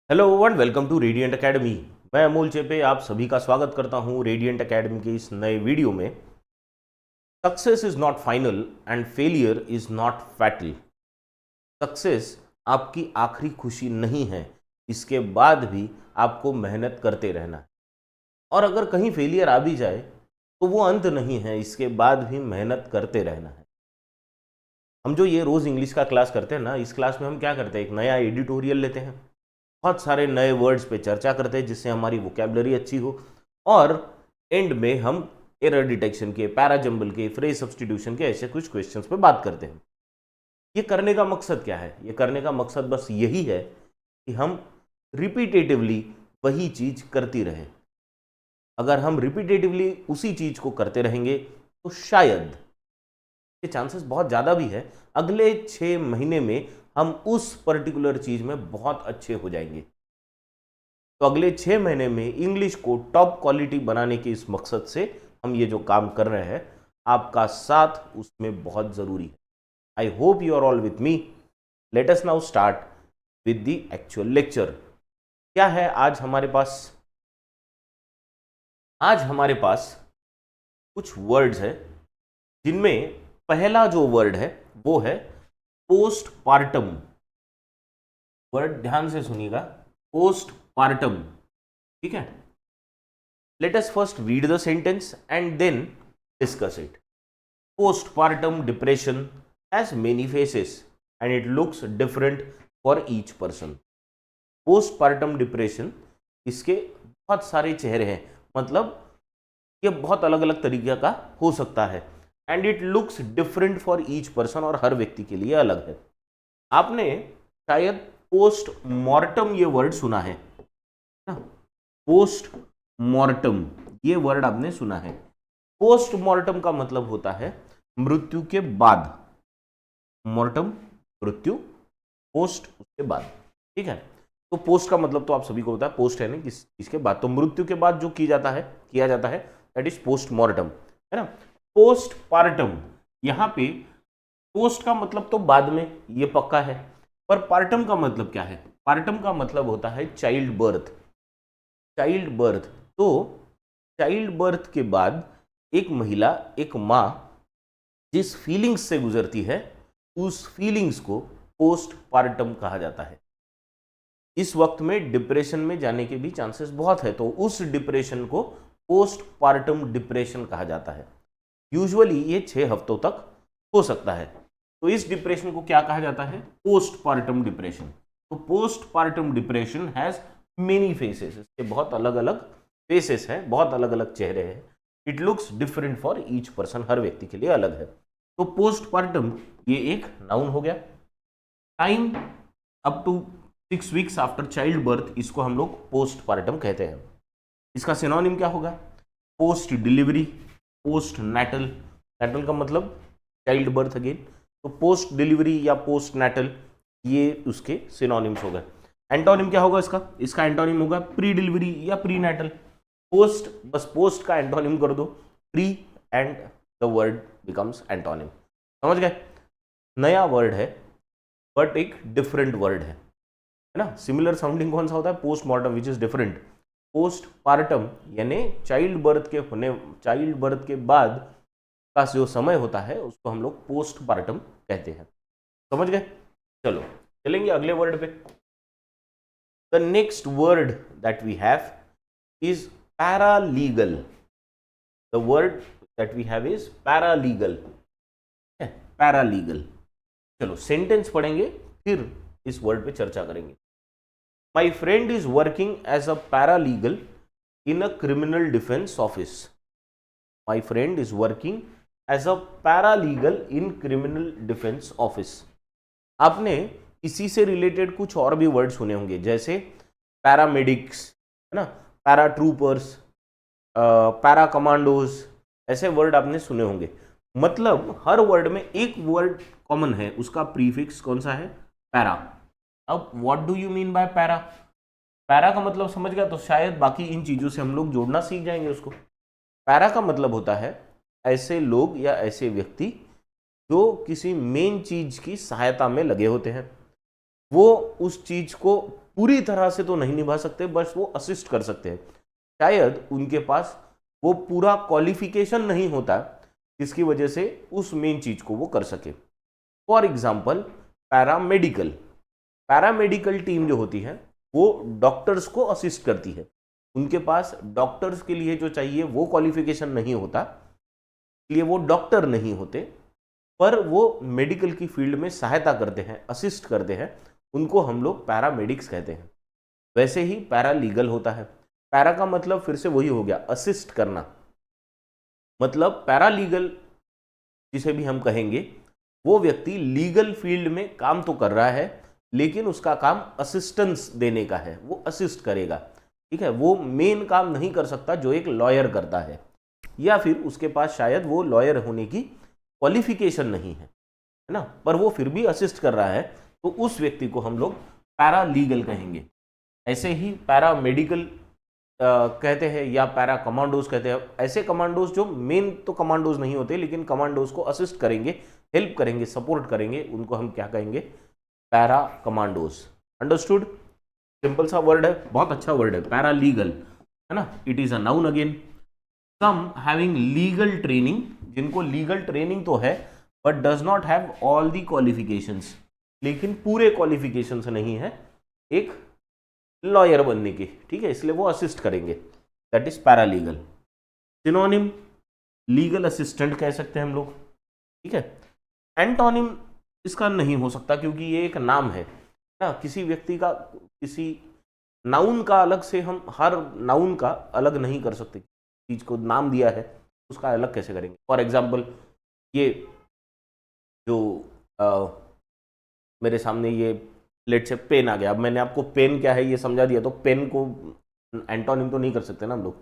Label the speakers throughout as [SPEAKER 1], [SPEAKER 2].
[SPEAKER 1] Hello and welcome to radiant academy. मैं अमोल चेपे आप सभी का स्वागत करता हूं रेडिएंट एकेडमी के इस नए वीडियो में। Success is not final and failure is not fatal. Success आपकी आखिरी खुशी नहीं है, इसके बाद भी आपको मेहनत करते रहना है। और अगर कहीं फेलियर आ भी जाए तो वो अंत नहीं है, इसके बाद भी मेहनत करते रहना है। हम जो ये रोज़ इंग्लिश का क्लास करते हैं ना, इस क्लास में हम क्या करते हैं, एक नया एडिटोरियल लेते हैं, बहुत सारे नए वर्ड्स पे चर्चा करते हैं जिससे हमारी वोकेबलरी अच्छी हो, और एंड में हम एरर डिटेक्शन के, पैराजम्बल के, फ्रेज सब्स्टिट्यूशन के ऐसे कुछ क्वेश्चंस पे बात करते हैं। ये करने का मकसद क्या है? ये करने का मकसद बस यही है कि हम रिपीटेटिवली वही चीज करती रहें। अगर हम रिपीटेटिवली उसी चीज को करते रहेंगे तो शायद के चांसेस बहुत ज़्यादा भी है अगले 6 महीने में हम उस पर्टिकुलर चीज़ में बहुत अच्छे हो जाएंगे। तो अगले 6 महीने में इंग्लिश को टॉप क्वालिटी बनाने के इस मकसद से हम ये जो काम कर रहे हैं, आपका साथ उसमें बहुत ज़रूरी है। I hope you are all with me. Let us now start with the actual lecture. क्या है आज हमारे पास? आज हमारे पास कुछ वर्ड्स है जिनमें पहला जो वर्ड है वो है पोस्टपार्टम। वर्ड ध्यान से सुनिएगा, पोस्टपार्टम। ठीक है, let us first read the sentence and then discuss it. Postpartum depression has many faces and it looks different for each person. Postpartum depression, इसके बहुत सारे चेहरे हैं, मतलब ये बहुत अलग अलग तरीके का हो सकता है। And it looks different for each person, और हर व्यक्ति के लिए अलग है। आपने शायद पोस्ट मॉर्टम ये वर्ड सुना है ना? पोस्ट मॉर्टम ये वर्ड आपने सुना है। पोस्ट मॉर्टम का मतलब होता है मृत्यु के बाद। मॉर्टम मृत्यु, पोस्ट उसके बाद। ठीक है, तो पोस्ट का मतलब तो आप सभी को पता है, पोस्ट है ना किस चीज के बाद, तो मृत्यु के बाद जो किया जाता है दैट इज पोस्ट मॉर्टम, है ना। पोस्टपार्टम, यहाँ पे पोस्ट का मतलब तो बाद में, ये पक्का है, पर पार्टम का मतलब क्या है? पार्टम का मतलब होता है चाइल्ड बर्थ। चाइल्ड बर्थ, तो चाइल्ड बर्थ के बाद एक महिला, एक माँ जिस फीलिंग्स से गुजरती है, उस फीलिंग्स को पोस्टपार्टम कहा जाता है। इस वक्त में डिप्रेशन में जाने के भी चांसेस बहुत है, तो उस डिप्रेशन को पोस्टपार्टम डिप्रेशन कहा जाता है। यूजुअली ये 6 हफ्तों तक हो सकता है। तो इस डिप्रेशन को क्या कहा जाता है? Postpartum depression. तो postpartum depression has many faces, इसके बहुत अलग अलग फेसेस हैं, बहुत अलग अलग चेहरे हैं। It looks different for each person, हर व्यक्ति के लिए अलग है। तो पोस्टपार्टम ये एक नाउन हो गया। Time up to 6 weeks after childbirth, इसको हम लोग पोस्टपार्टम कहते हैं। इसका सिनोनिम क्या होगा? Post delivery, post natal. Natal का मतलब चाइल्ड बर्थ अगेन, तो पोस्ट डिलीवरी या पोस्ट नैटल, ये उसके सिनोनिम्स हो गए। एंटोनिम क्या होगा इसका? इसका एंटोनिम होगा प्री डिलीवरी या प्री नैटल। पोस्ट, बस पोस्ट का एंटोनिम कर दो pre, and the word becomes antonym. समझ गए? नया वर्ड है बट एक डिफरेंट वर्ड है ना। सिमिलर साउंडिंग कौन सा होता है? Postmortem, which is different. Postpartum यानी चाइल्ड बर्थ के बाद का जो समय होता है उसको हम लोग पोस्टपार्टम कहते हैं। समझ गए? चलो चलेंगे अगले वर्ड पे। The next word that we have is paralegal. The word that we have is paralegal. Paralegal, चलो सेंटेंस पढ़ेंगे फिर इस वर्ड पे चर्चा करेंगे। My friend is working as a paralegal in a criminal defense office. My friend is working as a paralegal in criminal defense office. आपने इसी से रिलेटेड कुछ और भी वर्ड सुने होंगे, जैसे पैरामेडिक्स, है ना, पैरा ट्रूपर्स, पैरा कमांडोज, ऐसे वर्ड आपने सुने होंगे। मतलब हर वर्ड में एक वर्ड कॉमन है, उसका प्रीफिक्स कौन सा है? पैरा। अब what do you mean by para? Para का मतलब समझ गया, तो शायद बाकी इन चीजों से हम लोग जोड़ना सीख जाएंगे उसको। पैरा का मतलब होता है ऐसे लोग या ऐसे व्यक्ति जो किसी मेन चीज की सहायता में लगे होते हैं। वो उस चीज को पूरी तरह से तो नहीं निभा सकते, बस वो असिस्ट कर सकते हैं। शायद उनके पास वो पूरा क्वालिफिकेशन नहीं होता जिसकी वजह से उस मेन चीज को वो कर सके। For example paramedical, paramedical team जो होती है वो डॉक्टर्स को असिस्ट करती है। उनके पास डॉक्टर्स के लिए जो चाहिए वो क्वालिफिकेशन नहीं होता, इसलिए वो डॉक्टर नहीं होते, पर वो मेडिकल की फील्ड में सहायता करते हैं, असिस्ट करते हैं, उनको हम लोग पैरामेडिक्स कहते हैं। वैसे ही पैरालीगल होता है। पैरा का मतलब फिर से वही हो गया, असिस्ट करना। मतलब पैरालीगल जिसे भी हम कहेंगे, वो व्यक्ति लीगल फील्ड में काम तो कर रहा है, लेकिन उसका काम असिस्टेंस देने का है, वो असिस्ट करेगा। ठीक है, वो मेन काम नहीं कर सकता जो एक लॉयर करता है, या फिर उसके पास शायद वो लॉयर होने की क्वालिफिकेशन नहीं है ना, पर वो फिर भी असिस्ट कर रहा है, तो उस व्यक्ति को हम लोग पैरालीगल कहेंगे। ऐसे ही पैरामेडिकल कहते हैं या पैरा कमांडोज कहते हैं। ऐसे कमांडोज जो मेन तो कमांडोज नहीं होते, लेकिन कमांडोज को असिस्ट करेंगे, हेल्प करेंगे, सपोर्ट करेंगे, उनको हम क्या कहेंगे, पैरा कमांडोज। अंडरस्टूड? सिंपल सा वर्ड है, बहुत अच्छा वर्ड है, पैरालीगल, है ना। It is a noun again. Some having legal training, जिनको लीगल ट्रेनिंग तो है but does not have all the qualifications, लेकिन पूरे क्वालिफिकेशंस नहीं है एक लॉयर बनने की। ठीक है, इसलिए वो असिस्ट करेंगे, that is paralegal. Synonym legal assistant कह सकते हैं हम लोग। ठीक है, एंटोनिम इसका नहीं हो सकता क्योंकि ये एक नाम है ना, किसी व्यक्ति का, किसी नाउन का अलग से हम हर नाउन का अलग नहीं कर सकते। चीज को नाम दिया है उसका अलग कैसे करेंगे। फॉर एग्जाम्पल ये जो मेरे सामने ये लेट से पेन आ गया, अब मैंने आपको पेन क्या है ये समझा दिया, तो पेन को एंटोनिम तो नहीं कर सकते ना हम लोग,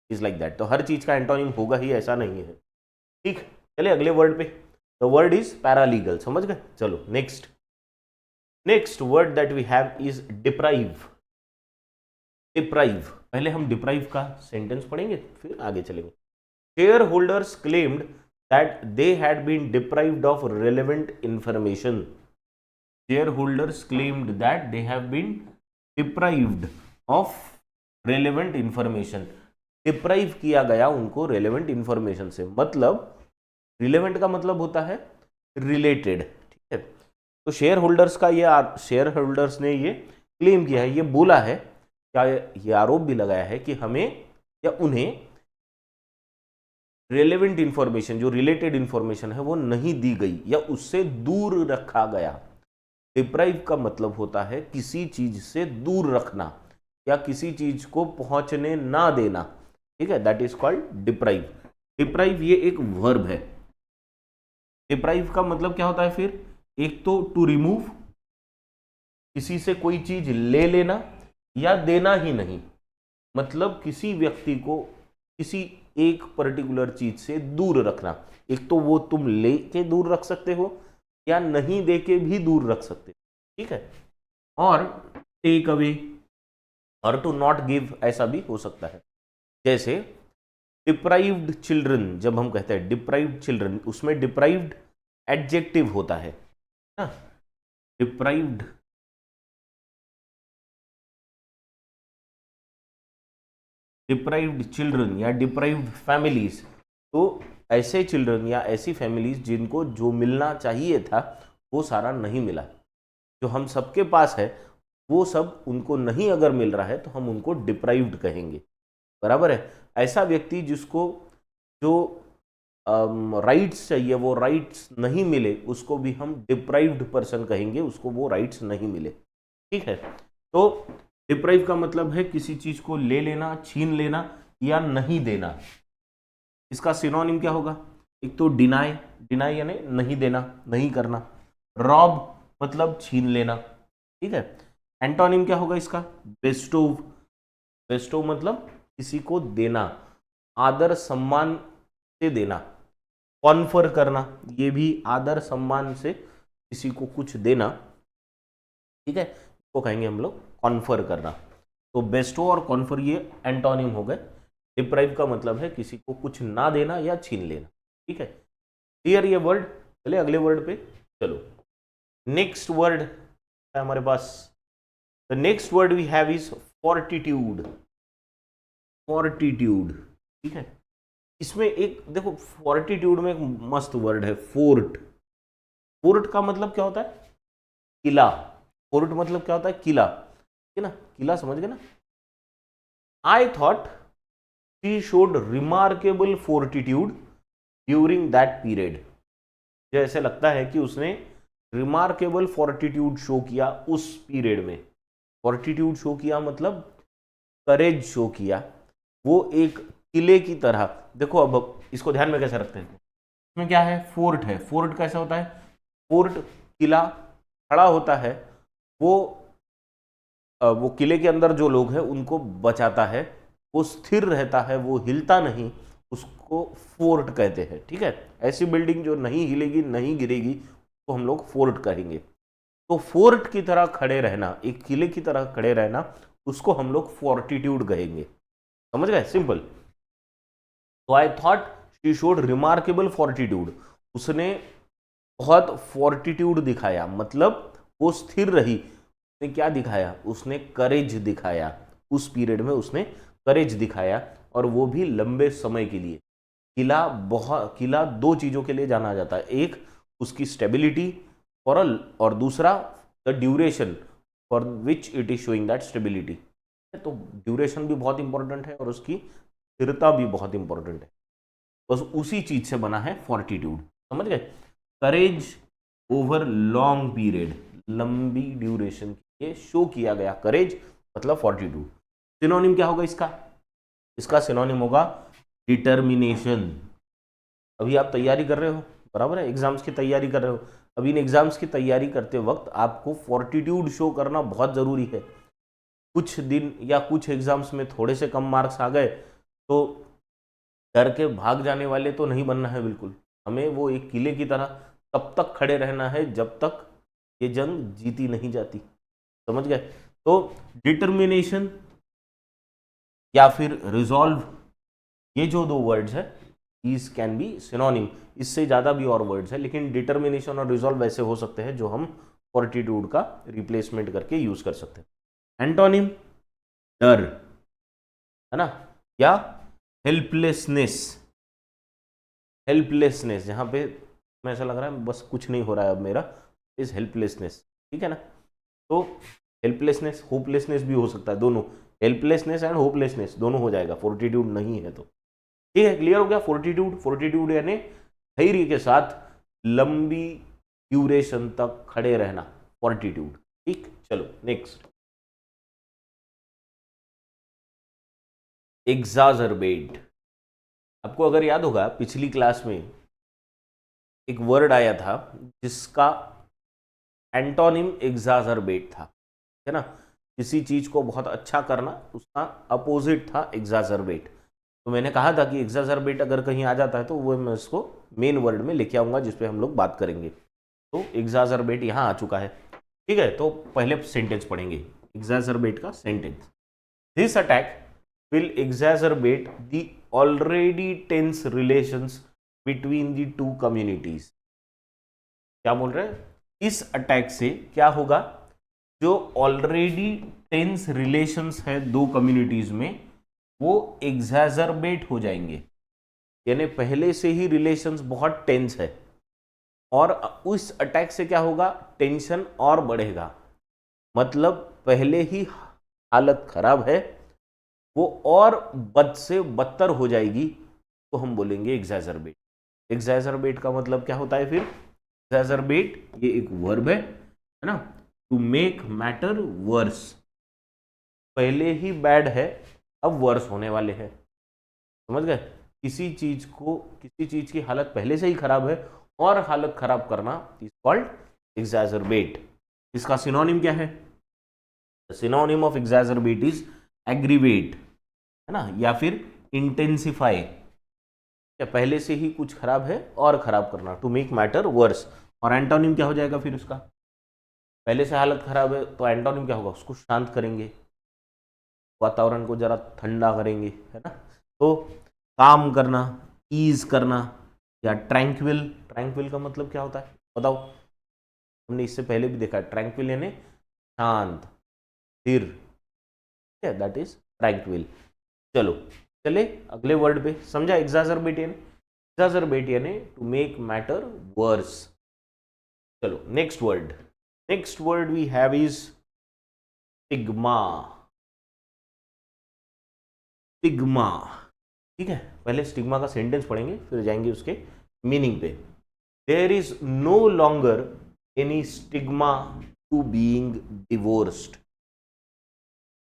[SPEAKER 1] इज लाइक दैट। तो हर चीज का एंटोनिम होगा ही ऐसा नहीं है। ठीक, चलिए अगले वर्ड पे। द वर्ड इज पैरालीगल, समझ गए। चलो next, next word that we have is deprive. Deprive, पहले हम डिप्राइव का सेंटेंस पढ़ेंगे फिर आगे चलेंगे। Shareholders claimed that they had been deprived of relevant information. shareholders claimed that they have been deprived of relevant information। Deprive किया गया उनको रेलेवेंट इंफॉर्मेशन से, मतलब रिलेवेंट का मतलब होता है रिलेटेड। ठीक है, तो शेयर होल्डर्स का ये, शेयर होल्डर्स ने ये क्लेम किया है, ये बोला है, क्या ये आरोप भी लगाया है कि हमें या उन्हें रेलेवेंट इंफॉर्मेशन, जो रिलेटेड इंफॉर्मेशन है वो नहीं दी गई या उससे दूर रखा गया। डिप्राइव का मतलब होता है किसी चीज से दूर रखना या किसी चीज को पहुंचने ना देना। ठीक है, that is called deprive. Deprive ये एक वर्ब है। डिप्राइव का मतलब क्या होता है फिर, एक तो टू रिमूव, किसी से कोई चीज ले लेना या देना ही नहीं, मतलब किसी व्यक्ति को किसी एक पर्टिकुलर चीज से दूर रखना। एक तो वो तुम लेके दूर रख सकते हो या नहीं देके भी दूर रख सकते हो। ठीक है, और टेक अवे और टू नॉट गिव, ऐसा भी हो सकता है। जैसे डिप्राइव्ड चिल्ड्रन, जब हम कहते हैं डिप्राइव्ड चिल्ड्रन, उसमें डिप्राइव्ड एडजेक्टिव होता है ना, डिप्राइव्ड डिप्राइव्ड चिल्ड्रन या डिप्राइव्ड फैमिलीज, तो ऐसे चिल्ड्रन या ऐसी फैमिलीज जिनको जो मिलना चाहिए था वो सारा नहीं मिला, जो हम सबके पास है वो सब उनको नहीं अगर मिल रहा है तो हम उनको डिप्राइव्ड कहेंगे। बराबर है। ऐसा व्यक्ति जिसको जो राइट्स चाहिए वो राइट्स नहीं मिले, उसको भी हम डिप्राइव्ड पर्सन कहेंगे, उसको वो राइट्स नहीं मिले। ठीक है, तो डिप्राइव का मतलब है किसी चीज को ले लेना, छीन लेना या नहीं देना। इसका सिनोनिम क्या होगा, एक तो डिनाई, डिनाई यानी नहीं देना, नहीं करना। रॉब मतलब छीन लेना। ठीक है, एंटोनिम क्या होगा इसका, बेस्टोव। बेस्टोव मतलब किसी को देना, आदर सम्मान से देना। कॉन्फर करना, ये भी आदर सम्मान से किसी को कुछ देना। ठीक है, इसको कहेंगे हम लोग कॉन्फर करना। तो बेस्टो और कॉन्फर ये एंटोनिम हो गए। डिप्राइव का मतलब है किसी को कुछ ना देना या छीन लेना। ठीक है, क्लियर ये वर्ड। चले अगले वर्ड पे चलो। नेक्स्ट वर्ड है हमारे पास the next word we have is fortitude. Fortitude, ठीक है। इसमें एक देखो, फोर्टिट्यूड में एक मस्त वर्ड है फोर्ट। फोर्ट का मतलब क्या होता है? किला। फोर्ट मतलब क्या होता है? किला, ठीक है ना, किला, समझ गए ना। I thought she showed remarkable fortitude during that period. मुझे ऐसे लगता है कि उसने रिमार्केबल फोर्टिट्यूड शो किया उस पीरियड में। फोर्टिट्यूड शो किया मतलब करेज शो किया, वो एक किले की तरह। देखो अब इसको ध्यान में कैसे रखते हैं, इसमें क्या है? फोर्ट है। फोर्ट कैसा होता है? फोर्ट किला खड़ा होता है, वो किले के अंदर जो लोग हैं उनको बचाता है, वो स्थिर रहता है, वो हिलता नहीं, उसको फोर्ट कहते हैं, ठीक है। ऐसी बिल्डिंग जो नहीं हिलेगी नहीं गिरेगी तो हम लोग फोर्ट कहेंगे। तो फोर्ट की तरह खड़े रहना, एक किले की तरह खड़े रहना, उसको हम लोग फोर्टिट्यूड कहेंगे। समझ गए? सिंपल। तो I thought she showed remarkable fortitude, उसने बहुत फोर्टिट्यूड दिखाया, मतलब वो स्थिर रही। उसने क्या दिखाया? उसने करेज दिखाया। उस पीरियड में उसने करेज दिखाया, और वो भी लंबे समय के लिए। किला दो चीजों के लिए जाना जाता है, एक उसकी स्टेबिलिटी और दूसरा the duration for which it is showing that stability. तो ड्यूरेशन भी बहुत इंपॉर्टेंट है और उसकी स्थिरता भी बहुत इंपॉर्टेंट है। बस उसी चीज से बना है फोर्टिट्यूड। समझ गए? करेज ओवर लॉन्ग पीरियड, लंबी ड्यूरेशन के लिए शो किया गया करेज, मतलब फोर्टिट्यूड। सिनोनिम क्या होगा इसका? इसका सिनोनिम होगा डिटर्मिनेशन। अभी आप तैयारी कर रहे हो, बराबर है, एग्जाम्स की तैयारी कर रहे हो। अभी इन एग्जाम्स की तैयारी करते वक्त आपको फोर्टिट्यूड शो करना बहुत जरूरी है। कुछ दिन या कुछ एग्जाम्स में थोड़े से कम मार्क्स आ गए तो डर के भाग जाने वाले तो नहीं बनना है बिल्कुल। हमें वो एक किले की तरह तब तक खड़े रहना है जब तक ये जंग जीती नहीं जाती। समझ गए? तो डिटर्मिनेशन या फिर रिजॉल्व, ये जो दो वर्ड्स है, these कैन बी सिनोनिम। इससे ज्यादा भी और वर्ड्स है, लेकिन डिटर्मिनेशन और रिजॉल्व ऐसे हो सकते हैं जो हम फोर्टिट्यूड का रिप्लेसमेंट करके यूज कर सकते हैं। एंटोनिम डर, है ना, या हेल्पलेसनेस। हेल्पलेसनेस, जहां पे मैं ऐसा लग रहा है बस कुछ नहीं हो रहा है अब मेरा, इज हेल्पलेसनेस, ठीक है ना। तो हेल्पलेसनेस, होपलेसनेस भी हो सकता है, दोनों। हेल्पलेसनेस एंड होपलेसनेस दोनों हो जाएगा, फोर्टिट्यूड नहीं है तो। ठीक है, क्लियर हो गया? फोर्टिट्यूड, फोर्टिट्यूड यानी धैर्य के साथ लंबी ड्यूरेशन तक खड़े रहना, फोर्टिट्यूड। ठीक, चलो नेक्स्ट। एग्जाजरबेट। आपको अगर याद होगा पिछली क्लास में एक वर्ड आया था जिसका एंटोनिम एग्जाजरबेट था, है ना। किसी चीज को बहुत अच्छा करना, उसका अपोजिट था एग्जाजरबेट। तो मैंने कहा था कि एग्जाजरबेट अगर कहीं आ जाता है तो वो मैं उसको मेन वर्ड में लेके आऊंगा जिसपे हम लोग बात करेंगे। तो एग्जाजरबेट यहाँ आ चुका है, ठीक है। तो पहले सेंटेंस पढ़ेंगे एग्जाजरबेट का sentence. This attack will exacerbate the already tense relations between the two communities। क्या बोल रहे हैं? इस अटैक से क्या होगा? जो ऑलरेडी टेंस रिलेशंस है दो कम्युनिटीज में, वो एग्जैजरबेट हो जाएंगे। यानी पहले से ही रिलेशंस बहुत टेंस है, और उस अटैक से क्या होगा? टेंशन और बढ़ेगा। मतलब पहले ही हालत खराब है, वो और बद से बदतर हो जाएगी, तो हम बोलेंगे एग्जैजरबेट। एग्जैजरबेट का मतलब क्या होता है फिर? एग्जैजरबेट ये एक वर्ब है ना, टू मेक मैटर वर्स। पहले ही बैड है, अब वर्स होने वाले हैं। समझ गए? किसी चीज की हालत पहले से ही खराब है और हालत खराब करना इज कॉल्ड एग्जैजरबेट। इसका सिनोनिम क्या है? सिनोनिम ऑफ एग्जैजरबेट इज एग्रीवेट, है ना, या फिर इंटेंसिफाई। क्या पहले से ही कुछ खराब है और खराब करना, टू मेक मैटर वर्स। और एंटोनिम क्या हो जाएगा फिर उसका? पहले से हालत खराब है तो एंटोनिम क्या होगा? उसको शांत करेंगे, वातावरण को जरा ठंडा करेंगे, है ना। तो काम करना, ईज करना, या ट्रैंक्विल। ट्रैंक्विल का मतलब क्या होता है बताओ? हमने इससे पहले भी देखा है, ट्रैंक्विल यानी शांत, स्थिर, दैट इज ट्रैंक्विल। चलो चले अगले वर्ड पे। समझा एग्जाजरबेट यानी टू मेक मैटर वर्स। चलो next word we have is stigma. Stigma, ठीक है, पहले स्टिग्मा का सेंटेंस पढ़ेंगे फिर जाएंगे उसके मीनिंग पे। There is no longer any stigma to being divorced.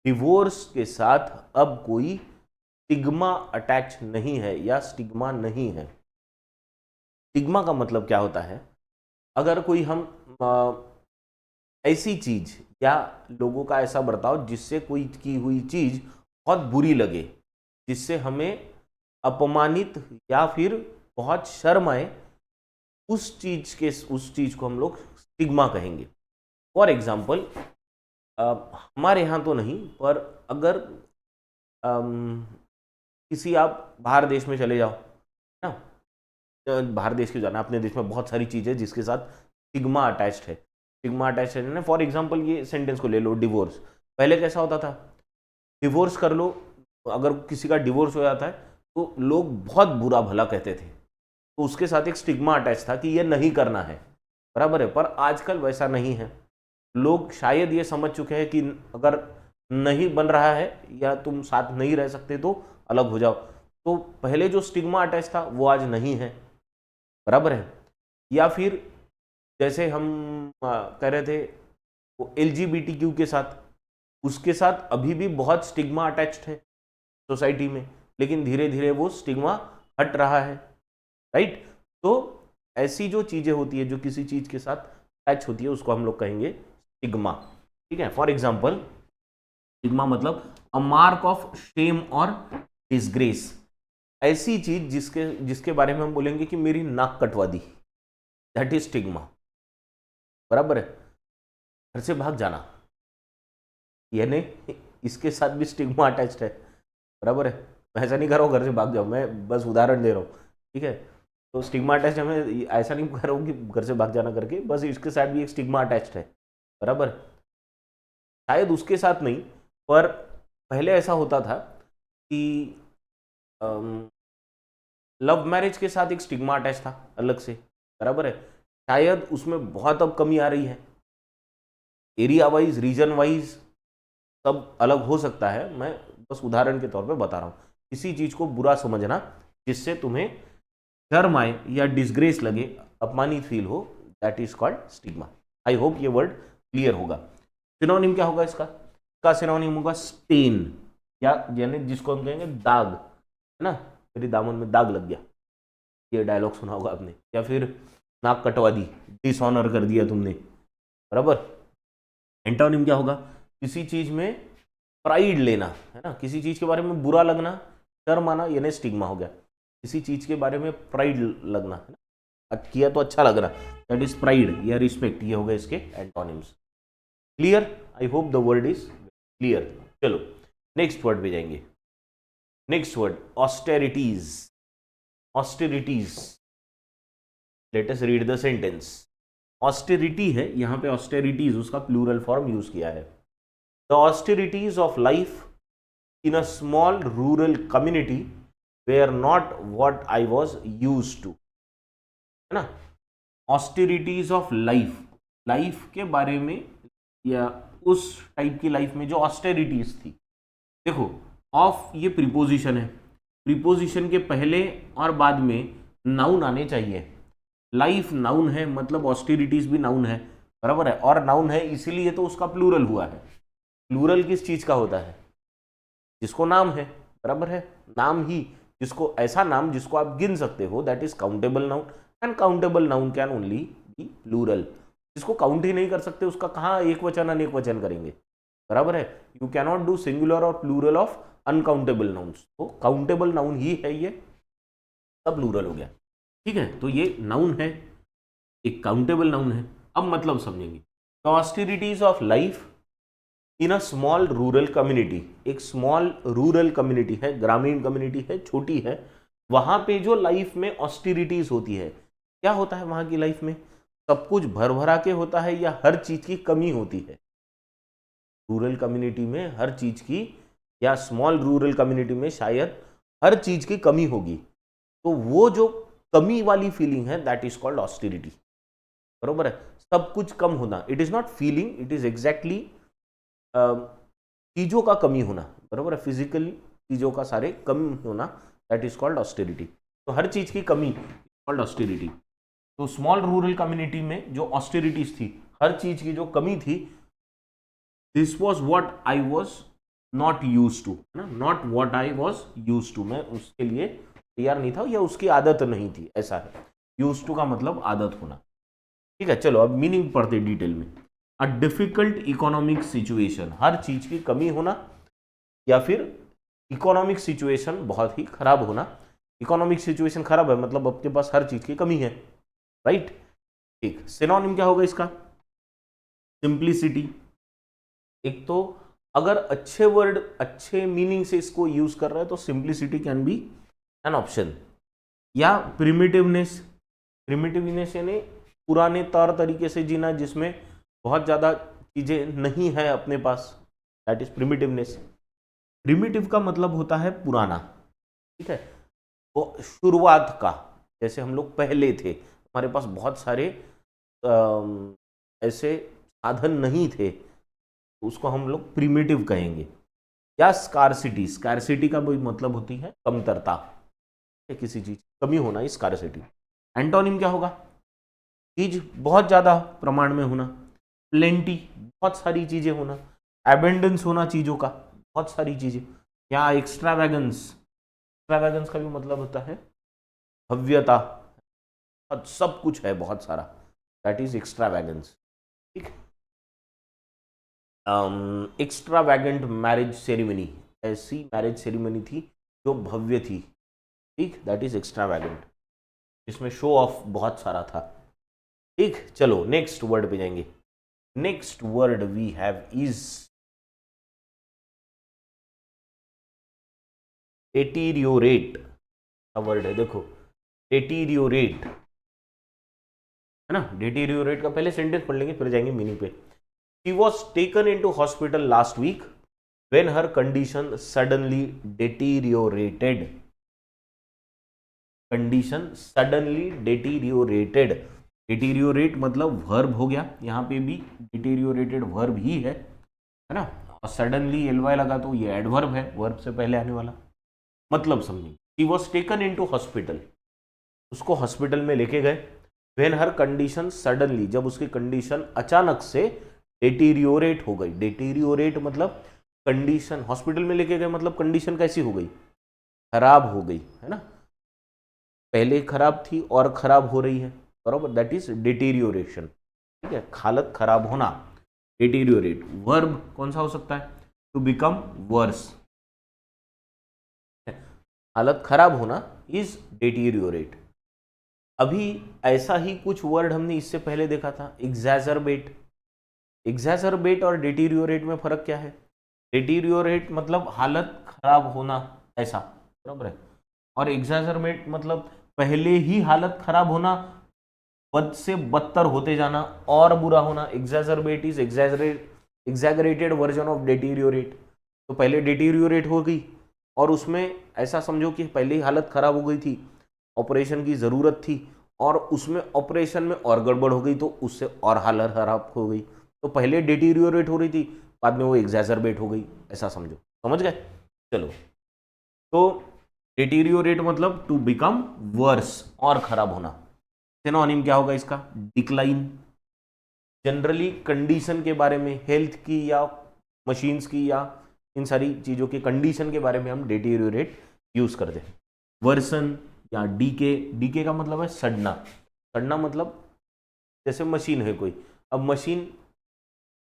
[SPEAKER 1] Divorce के साथ अब कोई स्टिग्मा अटैच नहीं है या स्टिग्मा नहीं है। स्टिग्मा का मतलब क्या होता है? अगर कोई हम ऐसी चीज या लोगों का ऐसा बर्ताव जिससे कोई की हुई चीज बहुत बुरी लगे, जिससे हमें अपमानित या फिर बहुत शर्म आए, उस चीज को हम लोग स्टिग्मा कहेंगे। फॉर एग्जाम्पल, हमारे यहाँ तो नहीं, पर अगर किसी आप बाहर देश में चले जाओ ना, बाहर देश के जाना, अपने देश में बहुत सारी चीज़ें जिसके साथ स्टिग्मा अटैच्ड है। स्टिग्मा अटैच्ड है, फॉर एग्जाम्पल ये सेंटेंस को ले लो, डिवोर्स। पहले कैसा होता था? डिवोर्स कर लो, अगर किसी का डिवोर्स हो जाता है तो लोग बहुत बुरा भला कहते थे, तो उसके साथ एक स्टिग्मा अटैच था कि ये नहीं करना है, बराबर है। पर आजकल वैसा नहीं है। लोग शायद ये समझ चुके हैं कि अगर नहीं बन रहा है या तुम साथ नहीं रह सकते तो अलग हो जाओ। तो पहले जो स्टिग्मा अटैच था वो आज नहीं है, बराबर है। या फिर जैसे हम कह रहे थे वो LGBTQ के साथ, उसके साथ अभी भी बहुत स्टिग्मा अटैच्ड है सोसाइटी में, लेकिन धीरे धीरे वो स्टिग्मा हट रहा है, राइट। तो ऐसी जो चीजें होती है जो किसी चीज के साथ अटैच होती है उसको हम लोग कहेंगे स्टिग्मा, ठीक है। फॉर एग्जाम्पल, स्टिग्मा मतलब अ मार्क ऑफ शेम और डिसग्रेस। ऐसी चीज जिसके बारे में हम बोलेंगे कि मेरी नाक कटवा दी, दैट इज स्टिग्मा, बराबर है। घर से भाग जाना, यानी इसके साथ भी स्टिग्मा अटैच्ड है, बराबर है। मैं ऐसा नहीं कर रहा हूँ घर से भाग जाओ, मैं बस उदाहरण दे रहा हूँ, ठीक है। तो स्टिग्मा अटैच्ड है, मैं ऐसा नहीं कर रहा हूँ कि घर से भाग जाना करके, बस इसके साथ भी एक स्टिग्मा अटैच्ड है, बराबर। शायद उसके साथ नहीं, पर पहले ऐसा होता था कि लव मैरिज के साथ एक स्टिग्मा अटैच था अलग से, बराबर है। शायद उसमें बहुत अब कमी आ रही है, एरिया वाइज, रीजन वाइज सब अलग हो सकता है। मैं बस उदाहरण के तौर पे बता रहा हूँ। किसी चीज को बुरा समझना जिससे तुम्हें शर्म आए या डिसग्रेस लगे, अपमानित फील हो, that is called stigma. I hope ये वर्ड क्लियर होगा। सिनोनिम क्या होगा इसका सिनोनिम होगा स्टेन, या यानी जिसको हम कहेंगे दाग, है ना, मेरी दामन में दाग लग गया, ये डायलॉग सुना होगा आपने। या फिर नाक कटवा दी, डिसऑनर कर दिया तुमने, बराबर। एंटोनिम क्या होगा? किसी चीज में प्राइड लेना, है ना, किसी चीज के बारे में बुरा लगना, शर्म आना, यानी स्टिग्मा हो गया। किसी चीज के बारे में प्राइड लगना, है ना, किया तो अच्छा लग रहा, दैट इज प्राइड या रिस्पेक्ट, ये हो गए इसके antonyms. Clear? I hope the word is clear. चलो नेक्स्ट वर्ड पे जाएंगे। Next word austerities. Austerities, let us read the sentence. Austerity है यहाँ पे, ऑस्टेरिटीज उसका प्लूरल फॉर्म यूज किया है। The austerities of life in a small rural community where not what I was used to, है ना। ऑस्टेरिटीज ऑफ लाइफ, लाइफ के बारे में या उस टाइप की लाइफ में जो ऑस्टेरिटीज थी। देखो, ऑफ ये प्रीपोजिशन है, प्रीपोजिशन के पहले और बाद में नाउन आने चाहिए। लाइफ नाउन है, मतलब ऑस्टेरिटीज भी नाउन है, बराबर है। और नाउन है इसीलिए तो उसका प्लूरल हुआ है। प्लूरल किस चीज का होता है? जिसको नाम है, बराबर है। नाम ही, जिसको ऐसा नाम जिसको आप गिन सकते हो, that is countable noun, and countable noun can only be plural. जिसको काउंट ही नहीं कर सकते उसका कहाँ एक वचन अनेक वचन करेंगे, बराबर है। यू कैनॉट डू सिंगुलर और प्लूरल ऑफ अनकाउंटेबल नाउन्स। तो काउंटेबल नाउन ही है ये, सब प्लूरल हो गया, ठीक है। तो ये नाउन है, एक काउंटेबल नाउन है। अब मतलब समझेंगे। The austerities of life in a small rural community, एक स्मॉल रूरल कम्युनिटी है, ग्रामीण कम्युनिटी है, छोटी है। वहां पे जो लाइफ में ऑस्टेरिटीज होती है, क्या होता है वहां की लाइफ में? सब कुछ भर भरा के होता है या हर चीज की कमी होती है? रूरल कम्युनिटी में हर चीज की, या स्मॉल रूरल कम्युनिटी में शायद हर चीज की कमी होगी, तो वो जो कमी वाली फीलिंग है दैट इज कॉल्ड ऑस्टेरिटी। बरोबर है, सब कुछ कम होना, it is not feeling, it is exactly चीजों का कमी होना। बरोबर है, फिजिकली चीजों का सारे कम होना, दैट इज कॉल्ड ऑस्टेरिटी। तो हर चीज की कमी कॉल्ड ऑस्टेरिटी। तो स्मॉल रूरल कम्युनिटी में जो ऑस्टेरिटीज थी, हर चीज की जो कमी थी, this was what I was not use to, है ना, not what I was use to, मैं उसके लिए तैयार नहीं था या उसकी आदत नहीं थी, ऐसा है। यूज टू का मतलब आदत होना। ठीक है, चलो अब मीनिंग पढ़ते डिटेल में। अ डिफिकल्ट इकोनॉमिक सिचुएशन, हर चीज की कमी होना, या फिर इकोनॉमिक सिचुएशन बहुत ही खराब होना। इकोनॉमिक सिचुएशन खराब है मतलब आपके पास हर चीज की कमी है, राइट। ठीक, सिनोनिम क्या होगा इसका? सिंप्लिसिटी। एक तो अगर अच्छे वर्ड अच्छे मीनिंग से इसको यूज कर रहे हैं तो simplicity can be an option. या प्रिमिटिवनेस, प्रिमिटिवनेस यानी पुराने तौर तरीके से जीना जिसमें बहुत ज्यादा चीजें नहीं है अपने पास, दैट इज प्रिमिटिवनेस। प्रिमिटिव का मतलब होता है पुराना, ठीक है, वो शुरुआत का, जैसे हम लोग पहले थे, हमारे पास बहुत सारे ऐसे साधन नहीं थे, उसको हम लोग प्रिमिटिव कहेंगे। या स्कार्सिटी, स्कार्सिटी का भी मतलब होती है कमतरता, किसी चीज कमी होना, इस स्कार्सिटी। एंटोनिम क्या होगा? चीज बहुत ज्यादा प्रमाण में होना, प्लेंटी बहुत सारी चीजें होना, एबेंडेंस होना चीजों का, बहुत सारी चीजें। या एक्स्ट्रावैगेंस, एक्स्ट्रावैगेंस का भी मतलब होता है भव्यता, सब कुछ है बहुत सारा, दैट इज एक्स्ट्रावैगेंस। ठीक, एक्स्ट्रावैगेंट मैरिज सेरेमनी, ऐसी मैरिज सेरेमनी थी जो भव्य थी, ठीक, दैट इज एक्स्ट्रावैगेंट, जिसमें शो ऑफ बहुत सारा था। ठीक, चलो नेक्स्ट वर्ड पे जाएंगे। Next word we have is deteriorate का वर्ड है, देखो डेटीरियोरेट, है ना। डेटीरियोरेट का पहले सेंटेंस पढ़ लेंगे फिर जाएंगे मीनिंग पे। She was taken into hospital last week when her condition suddenly deteriorated. Condition suddenly deteriorated. Deteriorate मतलब वर्ब हो गया, यहाँ पे भी deteriorated वर्ब ही है ना। और suddenly ly लगा तो ये एडवर्ब है, वर्ब से पहले आने वाला। मतलब समझिए, She was taken into hospital, उसको हॉस्पिटल में लेके गए। When her condition suddenly, जब उसकी कंडीशन अचानक से डेटीरियोरेट हो गई। डेटीरियोरेट मतलब कंडीशन, हॉस्पिटल में लेके गए मतलब कंडीशन कैसी हो गई? खराब हो गई, है ना, पहले खराब थी और खराब हो रही है, बराबर, दैट इज डेटीरियोरेशन। ठीक है, हालत खराब होना, डेटीरियोरेट। वर्ब कौन सा हो सकता है? टू बिकम वर्स, हालत खराब होना इज डेटीरियोरेट। अभी ऐसा ही कुछ वर्ड हमने इससे पहले देखा था, एग्जैजरबेट। एग्जैजरबेट और डेटीरियोरेट में फर्क क्या है? डेटीरियोरेट मतलब हालत खराब होना, ऐसा, बराबर है। और एग्जैजरबेट मतलब पहले ही हालत खराब होना, बद से बदतर होते जाना और बुरा होना। एग्जैजरबेट इज एग्जैगरेटेड वर्जन ऑफ डेटीरियोरेट। तो पहले डेटीरियोरेट हो गई और उसमें ऐसा समझो कि पहले ही हालत खराब हो गई थी, ऑपरेशन की ज़रूरत थी, और उसमें ऑपरेशन में और गड़बड़ हो गई तो उससे और हालत खराब हो गई। तो पहले डेटीरियोरेट हो रही थी, बाद में वो एग्जैजरबेट हो गई, ऐसा समझो। समझ गए? चलो, तो डेटीरियोरेट मतलब टू बिकम वर्स, और खराब होना। सिनोनिम क्या होगा इसका? डिक्लाइन। जनरली कंडीशन के बारे में, हेल्थ की या मशीन्स की या इन सारी चीज़ों की कंडीशन के बारे में हम डेटीरियोरेट यूज करते हैं। वर्सन या डीके, डीके का मतलब है सड़ना। सड़ना मतलब जैसे मशीन है कोई, अब मशीन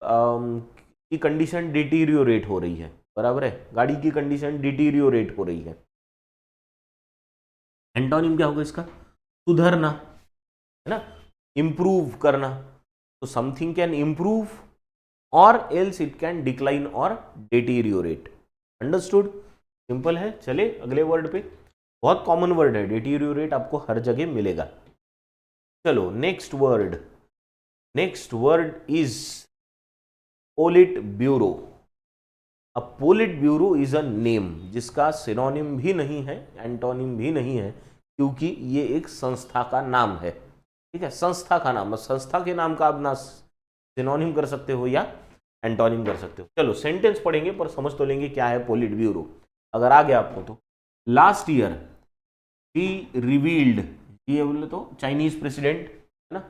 [SPEAKER 1] की कंडीशन डिटीरियोरेट हो रही है, बराबर है, गाड़ी की कंडीशन डिटीरियोरेट हो रही है। एंटोनिम क्या होगा इसका? सुधरना, है ना, इंप्रूव करना। तो समथिंग कैन इंप्रूव और एल्स इट कैन डिक्लाइन और डिटीरियोरेट। अंडरस्टूड? सिंपल है। चले अगले वर्ड पे, बहुत कॉमन वर्ड है, डिटीरियोरेट आपको हर जगह मिलेगा। चलो next word, next word is politburo. अब politburo is a name जिसका सिनोनिम भी नहीं है, एंटोनिम भी नहीं है, क्योंकि ये एक संस्था का नाम है। ठीक है, संस्था का नाम, संस्था के नाम का आप ना सिनोनिम कर सकते हो या एंटोनिम कर सकते हो। चलो सेंटेंस पढ़ेंगे पर समझ तो लेंगे क्या है पोलिट ब्यूरो, अगर आ गया आपको तो। लास्ट ईयर शी रिवील्ड, ये बोले तो चाइनीज प्रेसिडेंट है ना,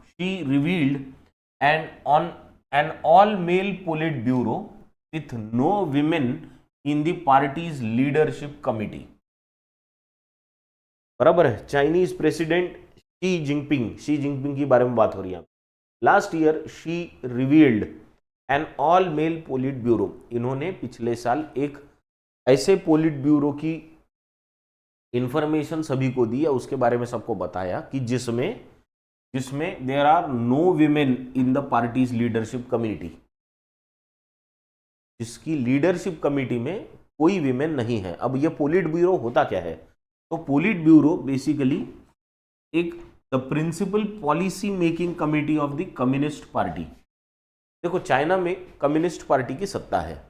[SPEAKER 1] she revealed an all-male pollit bureau with no women in the party's leadership committee। बराबर है, चाइनीज प्रेसिडेंट शी जिनपिंग की बारे में बात हो रही है। Last year she revealed an all male politburo, इन्होंने पिछले साल एक ऐसे पोलिट ब्यूरो की इंफॉर्मेशन सभी को दी, या उसके बारे में सबको बताया कि जिसमें there are no women in the party's leadership committee, जिसकी लीडरशिप कमिटी में कोई विमेन नहीं है। अब ये पोलिट ब्यूरो होता क्या है? तो पोलिट ब्यूरो बेसिकली एक the principal policy making committee of the communist party. देखो चाइना में कम्युनिस्ट पार्टी की सत्ता है।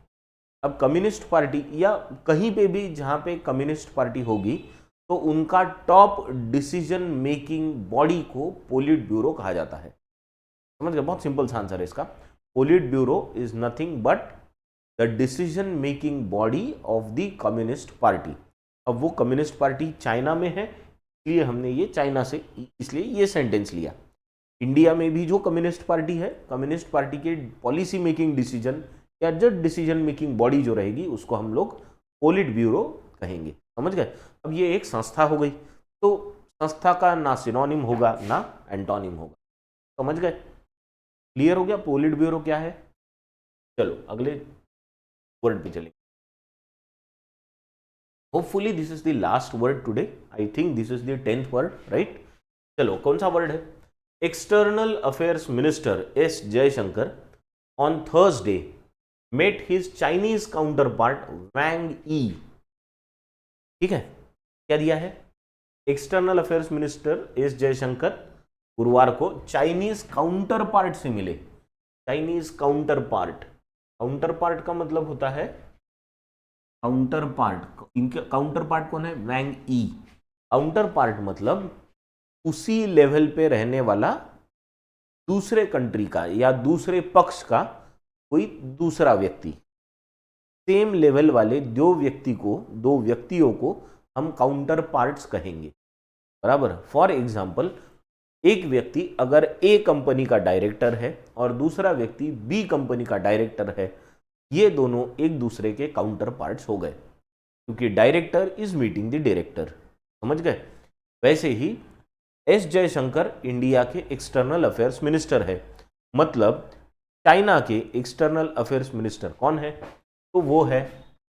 [SPEAKER 1] अब कम्युनिस्ट पार्टी या कहीं पे भी जहां पे कम्युनिस्ट पार्टी होगी तो उनका टॉप डिसीजन मेकिंग बॉडी को पोलिट ब्यूरो कहा जाता है। समझ गए? बहुत सिंपल सा आंसर है इसका। Politburo is nothing but the decision making body of the communist party. अब वो कम्युनिस्ट पार्टी चाइना में है, इसलिए हमने ये चाइना से इसलिए ये सेंटेंस लिया। इंडिया में भी जो कम्युनिस्ट पार्टी है, कम्युनिस्ट पार्टी के पॉलिसी मेकिंग डिसीजन या जो डिसीजन मेकिंग बॉडी जो रहेगी उसको हम लोग पोलिट ब्यूरो कहेंगे। समझ गए? अब ये एक संस्था हो गई, तो संस्था का ना सिनोनिम होगा ना एंटोनिम होगा। समझ गए? क्लियर हो गया पोलिट ब्यूरो क्या है? चलो अगले वर्ड पे चलेंगे। Hopefully this is the last word today. I think this is the 10th word, right? चलो कौन सा वर्ड है? External affairs minister S Jaishankar on Thursday met his Chinese counterpart Wang Yi. ठीक है, क्या दिया है? External affairs minister S Jaishankar गुरुवार को चाइनीज काउंटर पार्ट से मिले। चाइनीज काउंटर पार्ट का मतलब होता है काउंटर पार्ट। इनके काउंटर पार्ट कौन है? वैंग ई। काउंटर पार्ट मतलब उसी लेवल पे रहने वाला दूसरे कंट्री का या दूसरे पक्ष का कोई दूसरा व्यक्ति। सेम लेवल वाले दो व्यक्तियों को हम काउंटर पार्ट्स कहेंगे। बराबर? फॉर एग्जाम्पल, एक व्यक्ति अगर ए कंपनी का डायरेक्टर है और दूसरा व्यक्ति बी कंपनी का डायरेक्टर है, ये दोनों एक दूसरे के काउंटर पार्ट्स हो गए, क्योंकि director is meeting the director. समझ गए? वैसे ही एस जयशंकर इंडिया के एक्सटर्नल अफेयर्स मिनिस्टर है, मतलब चाइना के एक्सटर्नल अफेयर्स मिनिस्टर कौन है? तो वो है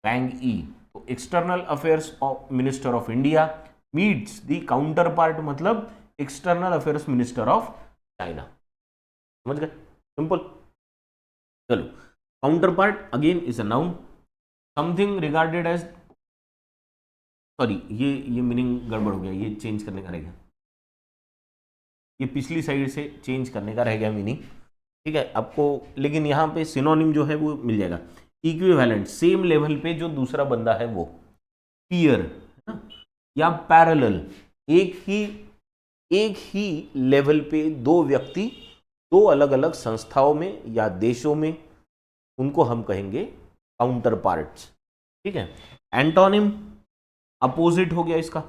[SPEAKER 1] वैंग ई। तो external affairs minister of India meets the counterpart, मतलब external affairs minister of China. समझ गए? सिंपल। चलो, counterpart again is a noun, something regarded as, sorry ये मीनिंग गड़बड़ हो गया, ये चेंज करने का रह गया, ये पिछली साइड से चेंज करने का रह गया मीनिंग। ठीक है आपको, लेकिन यहाँ पे सिनोनिम जो है वो मिल जाएगा। इक्विवेलेंट, सेम लेवल पे जो दूसरा बंदा है वो। पीयर है ना, या पैरेलल, एक ही लेवल पे दो व्यक्ति दो अलग अलग संस्थाओं में या देशों में, उनको हम कहेंगे काउंटर पार्ट्स। ठीक है। एंटोनिम अपोजिट हो गया इसका,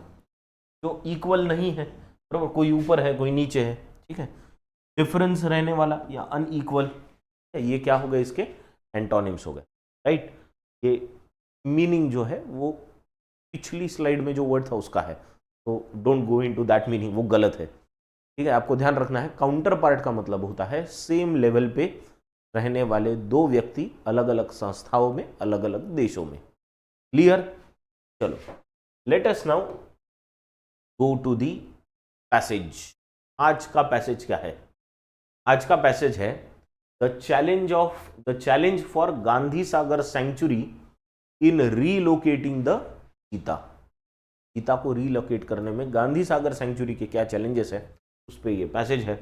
[SPEAKER 1] जो इक्वल नहीं है, बराबर, कोई ऊपर है कोई नीचे है। ठीक है, डिफरेंस रहने वाला या अनइक्वल, ये क्या हो गए? इसके एंटोनिम्स हो गए, राइट। ये मीनिंग जो है वो पिछली स्लाइड में जो वर्ड था उसका है, तो don't go into that meaning, वो गलत है। ठीक है, आपको ध्यान रखना है, काउंटर पार्ट का मतलब होता है सेम लेवल पे रहने वाले दो व्यक्ति अलग अलग संस्थाओं में, अलग अलग देशों में। क्लियर? चलो, let us now go to the passage. आज का पैसेज क्या है? आज का पैसेज है the challenge for Gandhi Sagar sanctuary in relocating the cheetah. Cheetah को रीलोकेट करने में गांधी सागर सेंचुरी के क्या चैलेंजेस है, उस पर ये पैसेज है।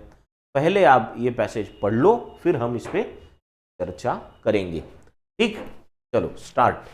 [SPEAKER 1] पहले आप ये पैसेज पढ़ लो, फिर हम इस पे चर्चा करेंगे। ठीक, चलो स्टार्ट।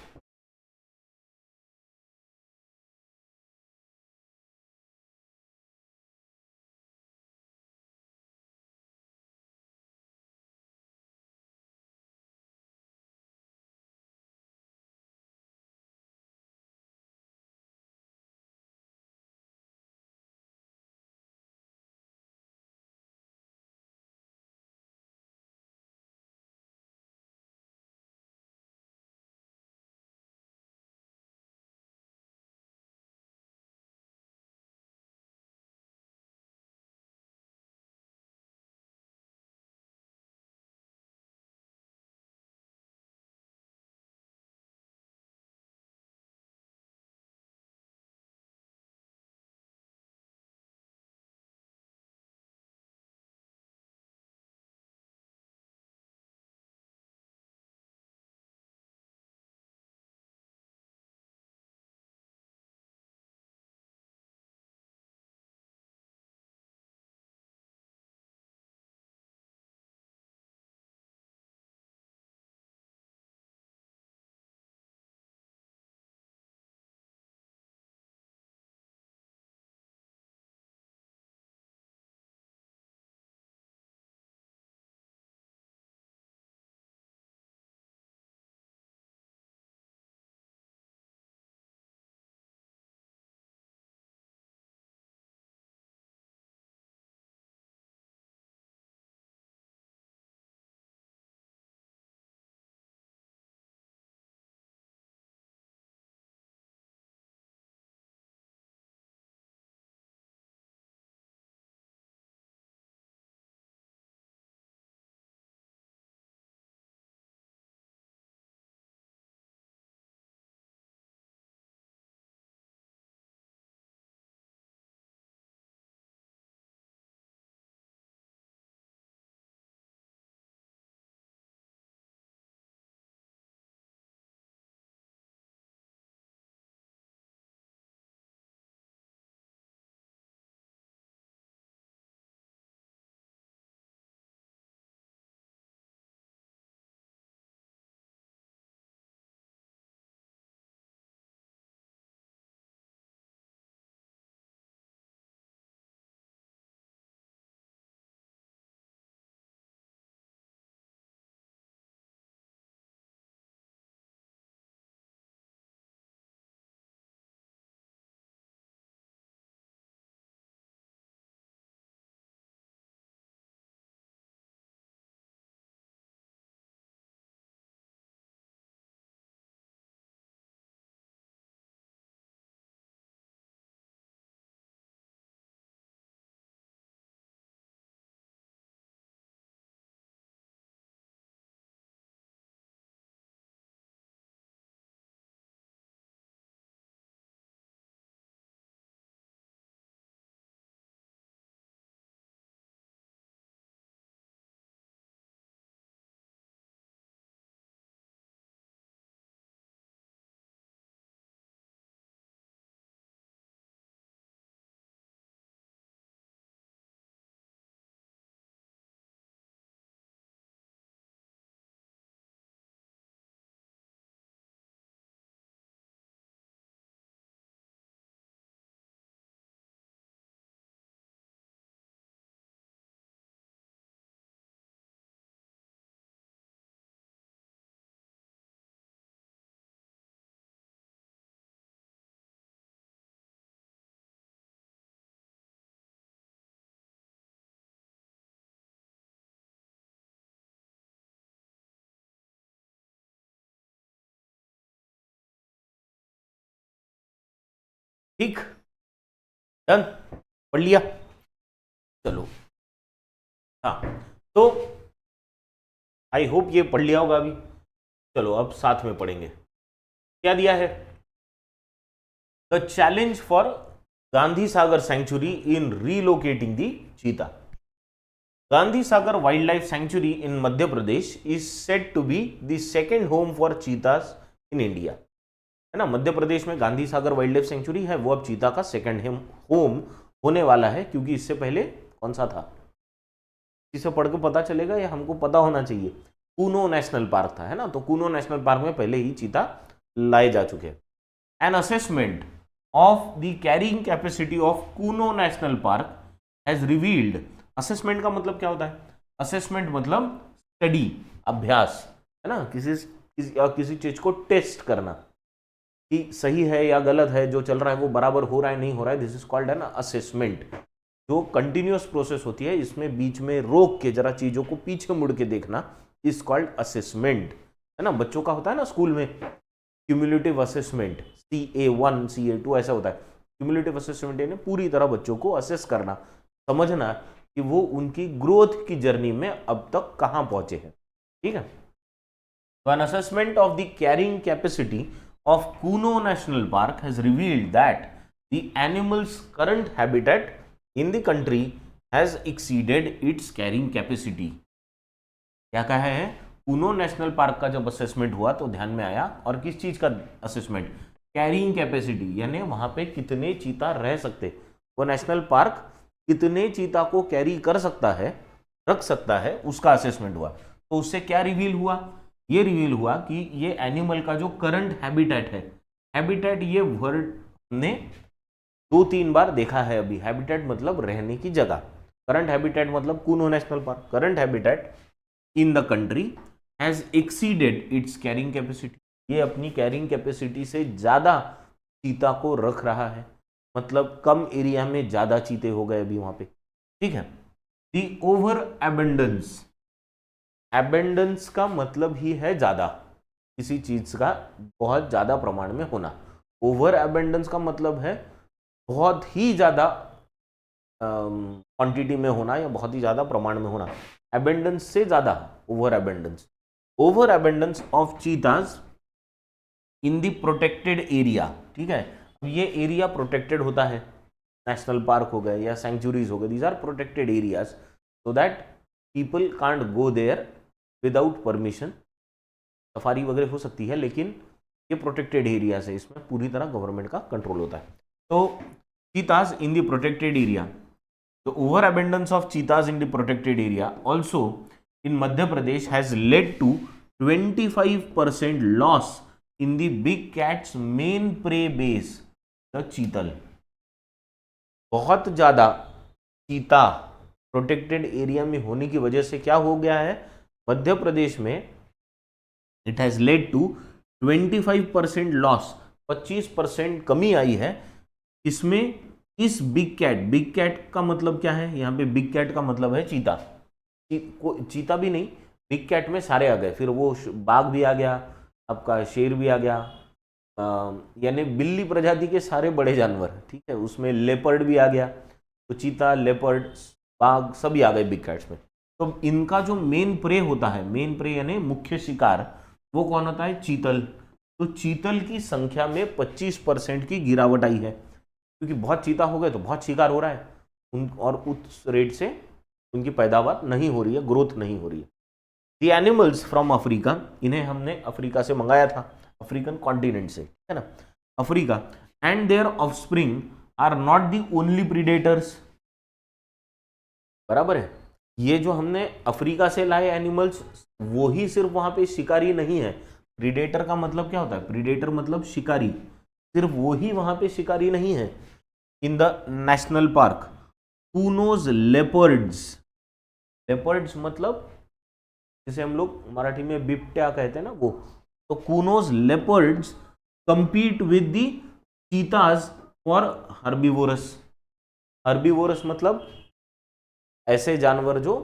[SPEAKER 1] ठीक, डन, पढ़ लिया। चलो, हाँ, तो आई होप ये पढ़ लिया होगा अभी। चलो अब साथ में पढ़ेंगे। क्या दिया है? The challenge for Gandhi Sagar sanctuary in relocating the cheetah. Gandhi Sagar wildlife sanctuary in Madhya Pradesh is said to be the second home for cheetahs in India. है ना, मध्य प्रदेश में Gandhi Sagar wildlife sanctuary है, वो अब चीता का सेकेंड होम होने वाला है, क्योंकि इससे पहले कौन सा था? इसे पढ़ के पता चलेगा, या हमको पता होना चाहिए। कूनो नेशनल पार्क था, है ना, तो कूनो नेशनल पार्क में पहले ही चीता लाए जा चुके हैं। An assessment of the carrying capacity of Kuno national park has revealed. Assessment का मतलब क्या होता है? असेसमेंट मतलब स्टडी, अभ्यास, है ना, किसी चीज को टेस्ट करना कि सही है या गलत है, जो चल रहा है वो बराबर हो रहा है नहीं हो रहा है, this is called an assessment. जो कंटिन्यूअस प्रोसेस होती है, इसमें बीच में रोक के जरा चीजों को पीछे मुड़ के देखना, इज कॉल्ड असेसमेंट, है ना। बच्चों का होता है ना स्कूल में क्यूमुलेटिव असेसमेंट, CA1 CA2 ऐसा होता है। क्यूमुलेटिव असेसमेंट यानी पूरी तरह बच्चों को असेस करना, समझना कि वो उनकी ग्रोथ की जर्नी में अब तक कहां पहुंचे हैं, ठीक है। तो an assessment of the carrying capacity of Kuno National Park has revealed that the animal's current habitat in the country has exceeded its carrying capacity। क्या कहा है? कूनो नेशनल पार्क का जब असेसमेंट हुआ तो ध्यान में आया, और किस चीज का असेसमेंट? कैरिंग कैपेसिटी, यानी वहां पे कितने चीता रह सकते, वो नेशनल पार्क कितने चीता को कैरी कर सकता है, रख सकता है, उसका असेसमेंट हुआ। तो उससे क्या रिवील हुआ? ये रिवील हुआ कि ये एनिमल का जो करंट हैबिटेट है, हैबिटेट ये वर्ड हमने 2-3 बार देखा है अभी। हैबिटेट मतलब रहने की जगह, करंट हैबिटेट मतलब Kuno national park, current habitat in the country has exceeded it's carrying capacity. ये अपनी कैरिंग कैपेसिटी से ज्यादा चीता को रख रहा है, मतलब कम एरिया में ज्यादा चीते हो गए अभी वहां पे, ठीक है। द ओवर एबंडेंस, एबेंडेंस का मतलब ही है ज्यादा, किसी चीज का बहुत ज्यादा प्रमाण में होना। ओवर एबेंडेंस का मतलब है बहुत ही ज्यादा क्वांटिटी में होना या बहुत ही ज्यादा प्रमाण में होना। एबेंडेंस से ज्यादा over abundance. Over abundance of cheetahs in the protected area, ठीक है। अब ये एरिया प्रोटेक्टेड होता है, नेशनल पार्क हो गए या सेंचुरीज हो गए, these are protected areas, so that people can't go there without permission. Safari वगैरह हो सकती है, लेकिन ये प्रोटेक्टेड एरिया है, इसमें पूरी तरह गवर्नमेंट का कंट्रोल होता है। तो cheetahs in the protected area, the overabundance of cheetahs in the protected area also in Madhya Pradesh has led to 25% loss in the big cats main prey base the chital. बहुत ज्यादा चीता प्रोटेक्टेड एरिया में होने की वजह से क्या हो गया है, मध्य प्रदेश में it has led to 25% loss, 25% कमी आई है। इसमें इस बिग कैट का मतलब क्या है? यहाँ पे बिग कैट का मतलब है चीता। चीता भी नहीं, बिग कैट में सारे आ गए, फिर वो बाघ भी आ गया, आपका शेर भी आ गया, यानी बिल्ली प्रजाति के सारे बड़े जानवर, ठीक है। उसमें लेपर्ड भी आ गया, तो चीता, लेपर्ड, बाघ सभी आ गए बिग कैट्स में। तो इनका जो मेन प्रे होता है, मेन प्रे यानी मुख्य शिकार, वो कौन होता है? चीतल। तो चीतल की संख्या में 25% की गिरावट आई है, क्योंकि बहुत चीता हो गए तो बहुत शिकार हो रहा है और उस रेट से उनकी पैदावार नहीं हो रही है, ग्रोथ नहीं हो रही है। द एनिमल्स फ्रॉम अफ्रीका, इन्हें हमने अफ्रीका से मंगाया था, अफ्रीकन कॉन्टिनेंट से, है ना, Africa. And their offspring are not the only predators, बराबर है। ये जो हमने अफ्रीका से लाए एनिमल्स, वो ही सिर्फ वहां पे शिकारी नहीं है। प्रीडेटर का मतलब क्या होता है? प्रीडेटर मतलब शिकारी, सिर्फ वो ही वहां पे शिकारी नहीं है। In the national park Kuno's leopards, leopards मतलब जिसे हम लोग मराठी में बिबट्या कहते हैं ना, वो, तो Kuno's leopards compete with the cheetahs for herbivores. Herbivores मतलब ऐसे जानवर जो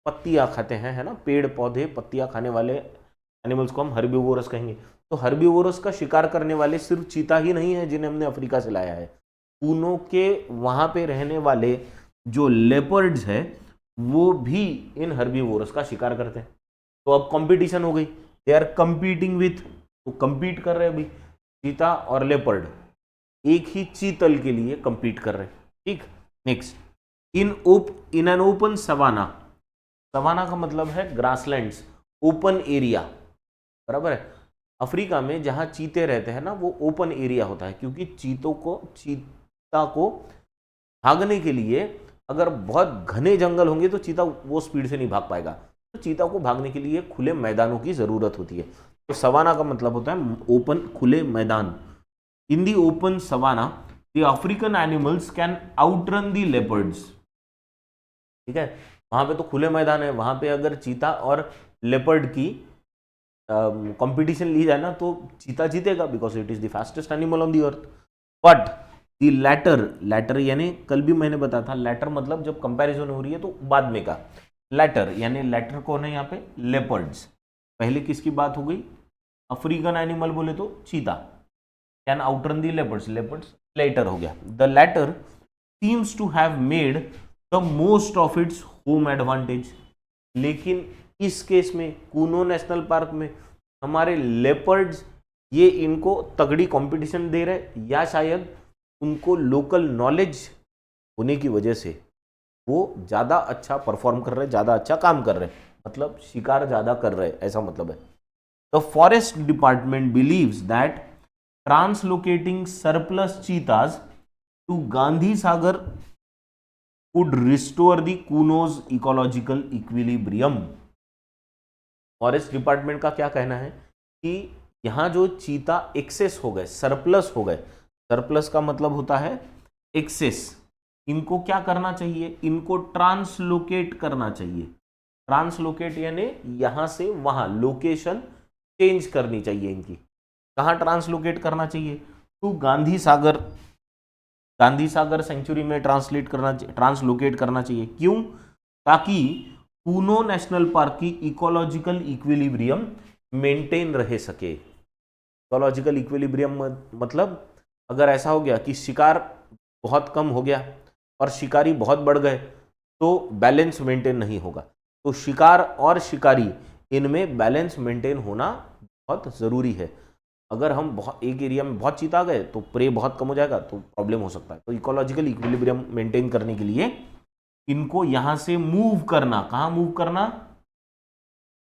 [SPEAKER 1] पत्तियां खाते हैं, है ना, पेड़ पौधे पत्तियां खाने वाले एनिमल्स को हम हर्बीवोरस कहेंगे। तो हर्बीवोरस का शिकार करने वाले सिर्फ चीता ही नहीं है जिन्हें हमने अफ्रीका से लाया है। कूनो के वहां पे रहने वाले जो लेपर्ड्स है वो भी इन हर्बीवोरस का शिकार करते हैं। तो अब कंपटीशन हो गई, दे आर कंपीटिंग विथ, तो कंपीट कर रहे हैं अभी चीता और लेपर्ड, एक ही चीतल के लिए कंपीट कर रहे हैं, ठीक। Next, in an open savanna, savanna का मतलब है ग्रासलैंड्स, ओपन एरिया, बराबर है। अफ्रीका में जहां चीते रहते हैं ना, वो ओपन एरिया होता है, क्योंकि चीता को भागने के लिए अगर बहुत घने जंगल होंगे तो चीता वो स्पीड से नहीं भाग पाएगा, तो चीता को भागने के लिए खुले मैदानों की जरूरत होती है। तो सवाना का मतलब होता है ओपन, खुले मैदान। In the open savanna the African animals can outrun the leopards. ठीक है, वहां पे तो खुले मैदान है, वहां पे अगर चीता और लेपर्ड की कंपटीशन ली जाए ना तो चीता जीतेगा, because it is the fastest animal on the earth. But the latter यानी कल भी मैंने बताया था, लैटर मतलब जब कंपैरिजन हो रही है तो बाद में का लैटर, यानी लैटर कौन है यहाँ पे, लेपर्ड्स। पहले किसकी बात हो गई, अफ्रीकन एनिमल बोले तो cheetah, can outrun the leopards, leopards latter हो गया। The latter seems to have made the most of its home advantage. लेकिन इस केस में कूनो नेशनल पार्क में हमारे लेपर्ड्स ये इनको तगड़ी कंपटीशन दे रहे, या शायद उनको लोकल नॉलेज होने की वजह से वो ज़्यादा अच्छा परफॉर्म कर रहे, ज़्यादा अच्छा काम कर रहे, मतलब शिकार ज़्यादा कर रहे, ऐसा मतलब है। The forest department believes that translocating surplus cheetahs to Gandhi Sagar would restore the Kuno's ecological equilibrium. Forest department का क्या कहना है कि यहाँ जो चीता एक्सेस हो गए, सरप्लस हो गए, सरप्लस का मतलब होता है एक्सेस, इनको क्या करना चाहिए, इनको ट्रांसलोकेट करना चाहिए। ट्रांसलोकेट यानी यहां से वहां लोकेशन चेंज करनी चाहिए इनकी। कहाँ ट्रांसलोकेट करना चाहिए, टू गांधी सागर, गांधी सागर सेंचुरी में ट्रांसलोकेट करना चाहिए। क्यों, ताकि कूनो नेशनल पार्क की इकोलॉजिकल इक्विलिब्रियम मेंटेन रह सके। इकोलॉजिकल इक्विलिब्रियम मतलब अगर ऐसा हो गया कि शिकार बहुत कम हो गया और शिकारी बहुत बढ़ गए तो बैलेंस मेंटेन नहीं होगा। तो शिकार और शिकारी इनमें बैलेंस मेंटेन होना बहुत ज़रूरी है। अगर हम बहुत एक एरिया में बहुत चीता गए तो प्रे बहुत कम हो जाएगा, तो प्रॉब्लम हो सकता है। तो इकोलॉजिकल इक्विलिब्रियम मेंटेन करने के लिए इनको यहाँ से मूव करना, कहाँ मूव करना,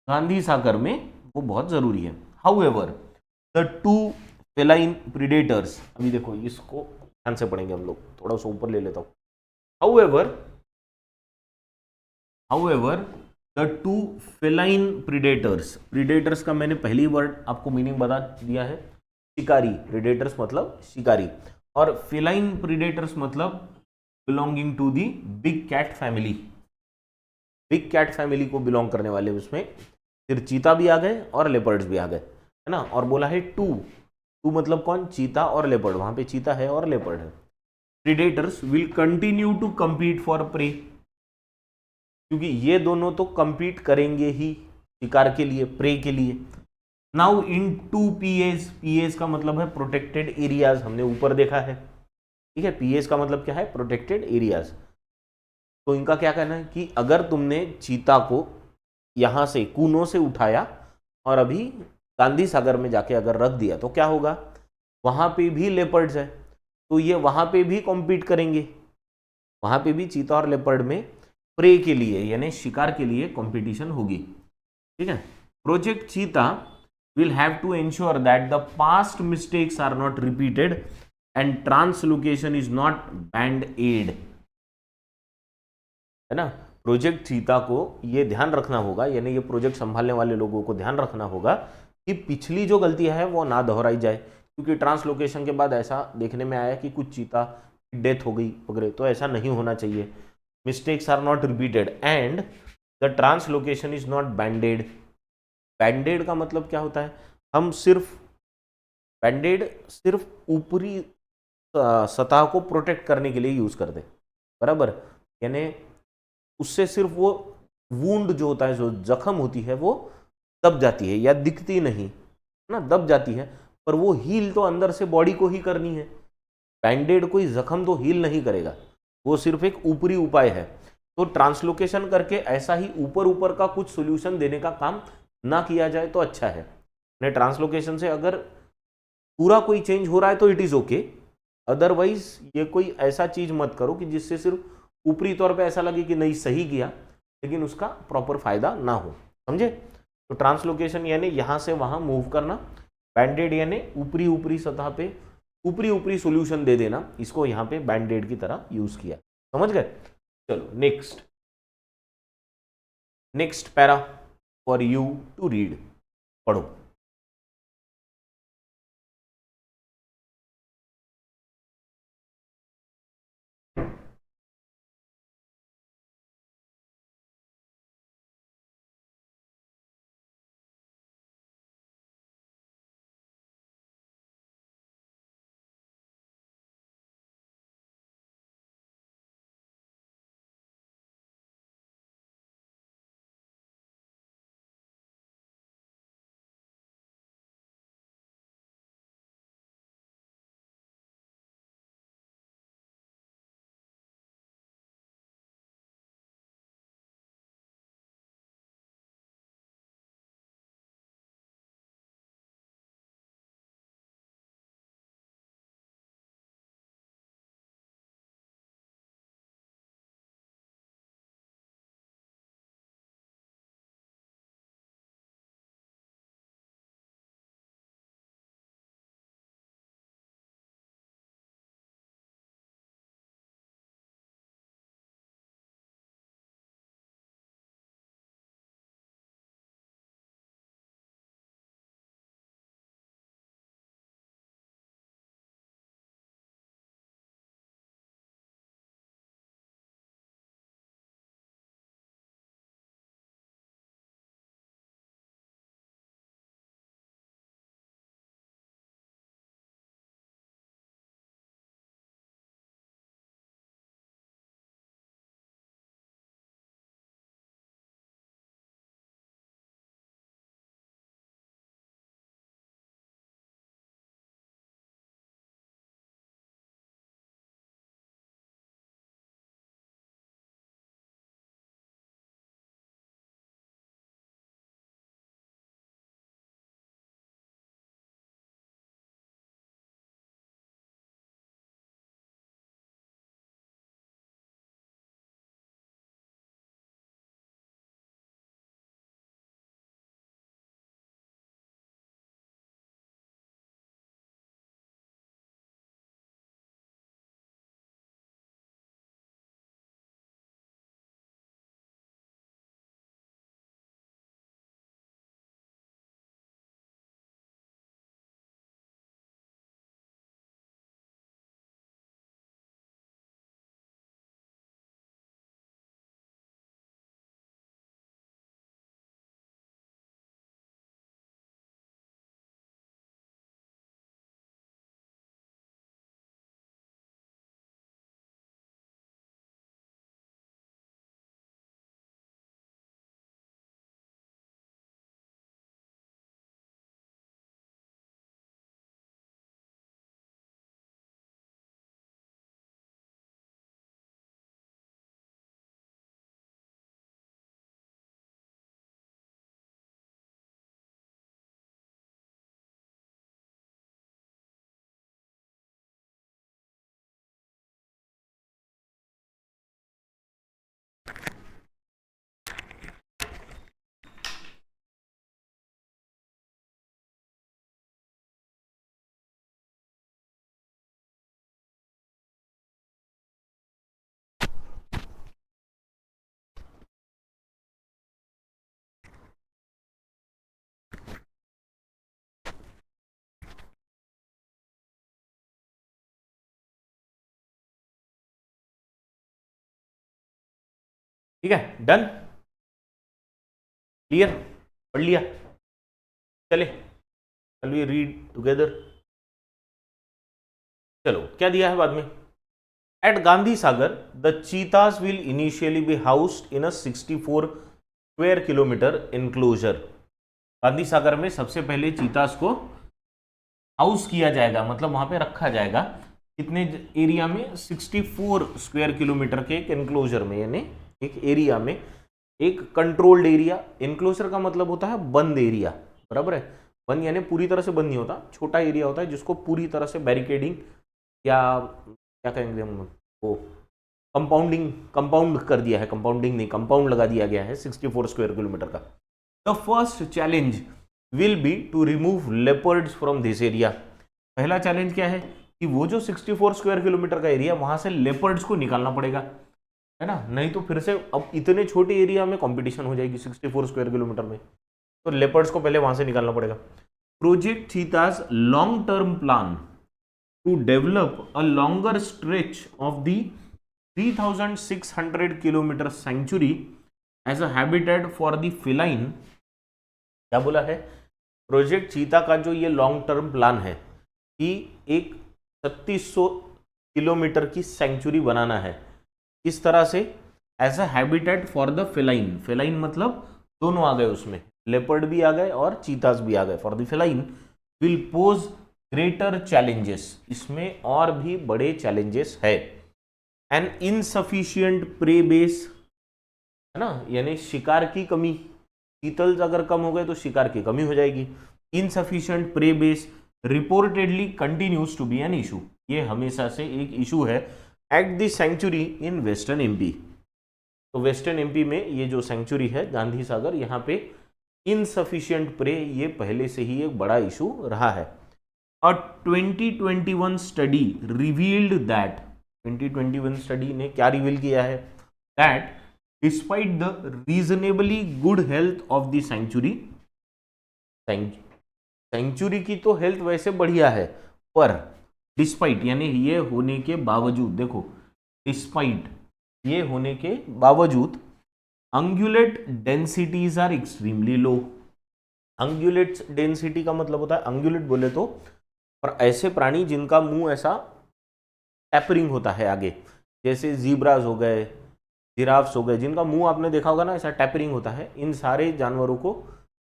[SPEAKER 1] गांधी सागर में, वो बहुत ज़रूरी है। However the two feline predators, अभी देखो इसको ध्यान से पढ़ेंगे हम लोग, थोड़ा सा ऊपर ले लेता हूं। However the two feline predators, predators का मैंने पहली वर्ड आपको मीनिंग बता दिया है, शिकारी। प्रीडेटर्स मतलब शिकारी, और फेलाइन प्रीडेटर्स मतलब belonging to the big cat family. Big cat family को बिलोंग करने वाले उसमें फिर चीता भी आ गए और लेपर्ड्स भी आ गए, है ना। और बोला है टू मतलब कौन, चीता और लेपर्ड, वहां पे चीता है और लेपर्ड है। Predators will continue to compete for prey, क्योंकि ये दोनों तो compete करेंगे ही शिकार के लिए, प्रे के लिए। नाउ इन टू पीएस का मतलब है प्रोटेक्टेड एरियाज, हमने ऊपर देखा है, ठीक है। पीएस का मतलब क्या है, प्रोटेक्टेड एरियाज। तो इनका क्या कहना है कि अगर तुमने चीता को यहां से कूनो से उठाया और अभी गांधी सागर में जाके अगर रख दिया तो क्या होगा, वहां पे भी लेपर्ड्स है, तो ये वहां पे भी कॉम्पीट करेंगे, वहां पे भी चीता और लेपर्ड में प्रे के लिए यानी शिकार के लिए कंपटीशन होगी, ठीक है। Project cheetah will have to ensure that the past mistakes are not repeated and translocation is not band aid, है ना। प्रोजेक्ट चीता को ये ध्यान रखना होगा, यानी ये प्रोजेक्ट संभालने वाले लोगों को ध्यान रखना होगा कि पिछली जो गलतियां है वो ना दोहराई जाए, क्योंकि ट्रांसलोकेशन के बाद ऐसा देखने में आया कि कुछ चीता डेथ हो गई वगैरह, तो ऐसा नहीं होना चाहिए। Mistakes are not repeated and the translocation is not banded. Banded का मतलब क्या होता है, हम सिर्फ बैंडेड सिर्फ ऊपरी सतह को प्रोटेक्ट करने के लिए यूज करते, बराबर, यानी उससे सिर्फ वो वूंड जो होता है, जो जख्म होती है वो दब जाती है या दिखती नहीं ना, दब जाती है, पर वो हील तो अंदर से बॉडी को ही करनी है। बैंडेड कोई जख्म तो हील नहीं करेगा, वो सिर्फ एक ऊपरी उपाय है। तो ट्रांसलोकेशन करके ऐसा ही ऊपर ऊपर का कुछ सोल्यूशन देने का काम ना किया जाए तो अच्छा है। ने ट्रांसलोकेशन से अगर पूरा कोई चेंज हो रहा है तो इट इज ओके, अदरवाइज ये कोई ऐसा चीज मत करो कि जिससे सिर्फ ऊपरी तौर पे ऐसा लगे कि नहीं सही किया लेकिन उसका प्रॉपर फायदा ना हो, समझे। तो ट्रांसलोकेशन यानी यहां से वहां मूव करना, बैंडेड यानी ऊपरी ऊपरी सतह पे ऊपरी ऊपरी सोल्यूशन दे देना, इसको यहाँ पे बैंडेड की तरह यूज किया, समझ गए। चलो next para for you to read, पढ़ो। ठीक है, डन, क्लियर, पढ़ लिया। चले चल वी रीड टुगेदर। चलो क्या दिया है बाद में, at Gandhi Sagar the cheetahs will initially be housed in a 64 square kilometre enclosure. Gandhi Sagar में सबसे पहले चीतास को हाउस किया जाएगा, मतलब वहां पे रखा जाएगा कितने एरिया में, 64 स्क्वायर किलोमीटर के एक एनक्लोजर में, यानी एक एरिया में, एक कंट्रोल्ड एरिया। एनक्लोजर का मतलब होता है बंद एरिया, बराबर है। बंद यानी पूरी तरह से बंद नहीं होता, छोटा एरिया होता है जिसको पूरी तरह से बैरिकेडिंग या क्या कहेंगे हम, वो कंपाउंड कर दिया है, कंपाउंडिंग नहीं, कंपाउंड लगा दिया गया है 64 स्क्वायर किलोमीटर का। The first challenge will be to remove leopards from this area. पहला चैलेंज क्या है कि वो जो 64 स्क्वायर किलोमीटर का एरिया, वहां से लेपर्ड्स को निकालना पड़ेगा। है ना, नहीं तो फिर से अब इतने छोटे एरिया में कंपटीशन हो जाएगी 64 स्क्वायर किलोमीटर में, तो लेपर्ड्स को पहले वहां से निकालना पड़ेगा। Project cheetah's long term plan to develop a longer stretch of the 3600 kilometre sanctuary as a habitat for the feline. क्या बोला है, प्रोजेक्ट चीता का जो ये लॉन्ग टर्म प्लान है कि एक 3600 किलोमीटर की सेंचुरी बनाना है, इस तरह से as a habitat for the feline, feline मतलब दोनों आ गए उसमें, लेपर्ड भी आ गए और चीतास भी आ गए, for the feline will pose greater challenges, इसमें और भी बड़े चैलेंजेस है। एन इनसफिशियंट प्रे बेस, है ना, यानी शिकार की कमी, चीतल अगर कम हो गए तो शिकार की कमी हो जाएगी। Insufficient prey base reportedly continues to be an issue, ये हमेशा से एक इशू है at the sanctuary in western MP. तो वेस्टर्न एमपी में ये जो सेंचुरी है गांधी सागर, यहाँ पे इनसफिशियंट प्रे ये पहले से ही एक बड़ा इशू रहा है। A 2021 study revealed that, 2021 study ने क्या रिवील किया है, that despite the reasonably good health of the sanctuary, sanctuary की तो हेल्थ वैसे बढ़िया है, पर डिस्पाइट यानी ये होने के बावजूद, देखो डिस्पाइट ये होने के बावजूद ungulate densities are extremely low. Ungulate density का मतलब होता है, अंगुलेट बोले तो पर ऐसे प्राणी जिनका मुंह ऐसा टैपरिंग होता है आगे, जैसे जीब्रास हो गए, जिराफ्स हो गए, जिनका मुंह आपने देखा होगा ना ऐसा टैपरिंग होता है, इन सारे जानवरों को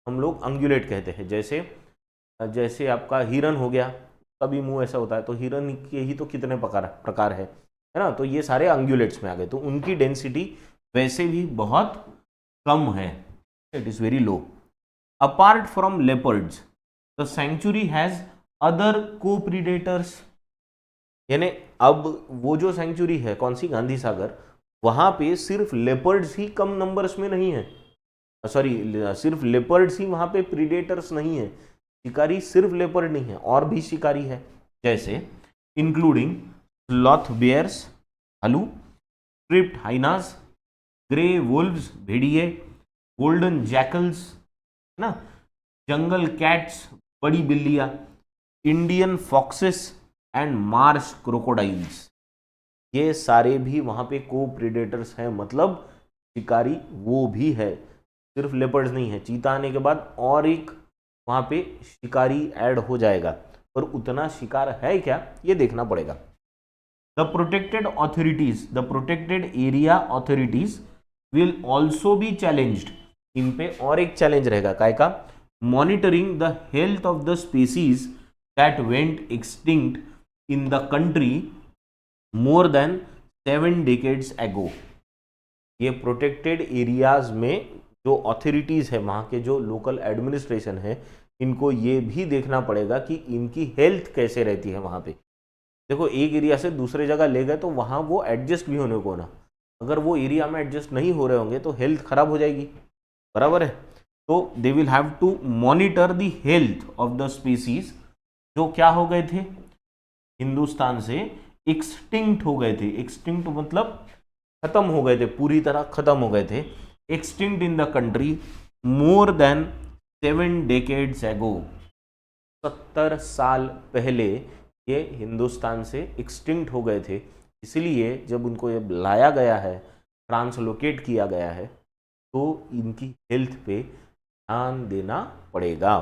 [SPEAKER 1] हम लोग अंगुलेट कहते हैं। जैसे आपका हिरन हो गया, कभी मुंह ऐसा होता है, तो हिरन के ही तो कितने प्रकार है ना, तो ये सारे अंगुलेट्स में आ गए, तो उनकी डेंसिटी वैसे भी बहुत कम है, it is very low. Apart from leopards the sanctuary has other co predators, यानी अब वो जो सेंचुरी है कौन सी, गांधी सागर, वहां पे सिर्फ लेपर्ड्स ही कम नंबर्स में नहीं है, सॉरी सिर्फ लेपर्ड्स ही वहां पे प्रीडेटर्स नहीं है, शिकारी सिर्फ लेपर्ड नहीं है, और भी शिकारी है, जैसे इंक्लूडिंग स्लॉथ बेयर्स, भालू, स्ट्रिप्ड हाइनास, ग्रे वुल्व्स, भेड़िए, गोल्डन जैकल्स, है ना, जंगल कैट्स, बड़ी बिल्लियां, Indian foxes and Marsh crocodiles, ये सारे भी वहां पे को प्रेडेटर्स हैं, मतलब शिकारी वो भी है, सिर्फ लेपर्ड्स नहीं है। चीता आने के बाद और एक वहां पे शिकारी ऐड हो जाएगा, पर उतना शिकार है क्या ये देखना पड़ेगा। The protected authorities, the protected area authorities will also be challenged, इन पे और एक चैलेंज रहेगा, काय का, monitoring the health of the species that went extinct in the country more than 7 decades ago। ये प्रोटेक्टेड एरियाज में जो ऑथोरिटीज है, वहाँ के जो लोकल एडमिनिस्ट्रेशन है, इनको ये भी देखना पड़ेगा कि इनकी हेल्थ कैसे रहती है वहाँ पे। देखो एक एरिया से दूसरे जगह ले गए तो वहाँ वो एडजस्ट भी होने को ना, अगर वो एरिया में एडजस्ट नहीं हो रहे होंगे तो हेल्थ खराब हो जाएगी, बराबर है। तो they will have to monitor the health of the species जो क्या हो गए थे, हिंदुस्तान से एक्सटिंक्ट हो गए थे। एक्सटिंक्ट मतलब खत्म हो गए थे, पूरी तरह खत्म हो गए थे। Extinct in the country more than 7 decades ago, 70 साल पहले ये हिंदुस्तान से एक्सटिंक्ट हो गए थे। इसलिए जब उनको ये लाया गया है, ट्रांसलोकेट किया गया है, तो इनकी हेल्थ पे ध्यान देना पड़ेगा।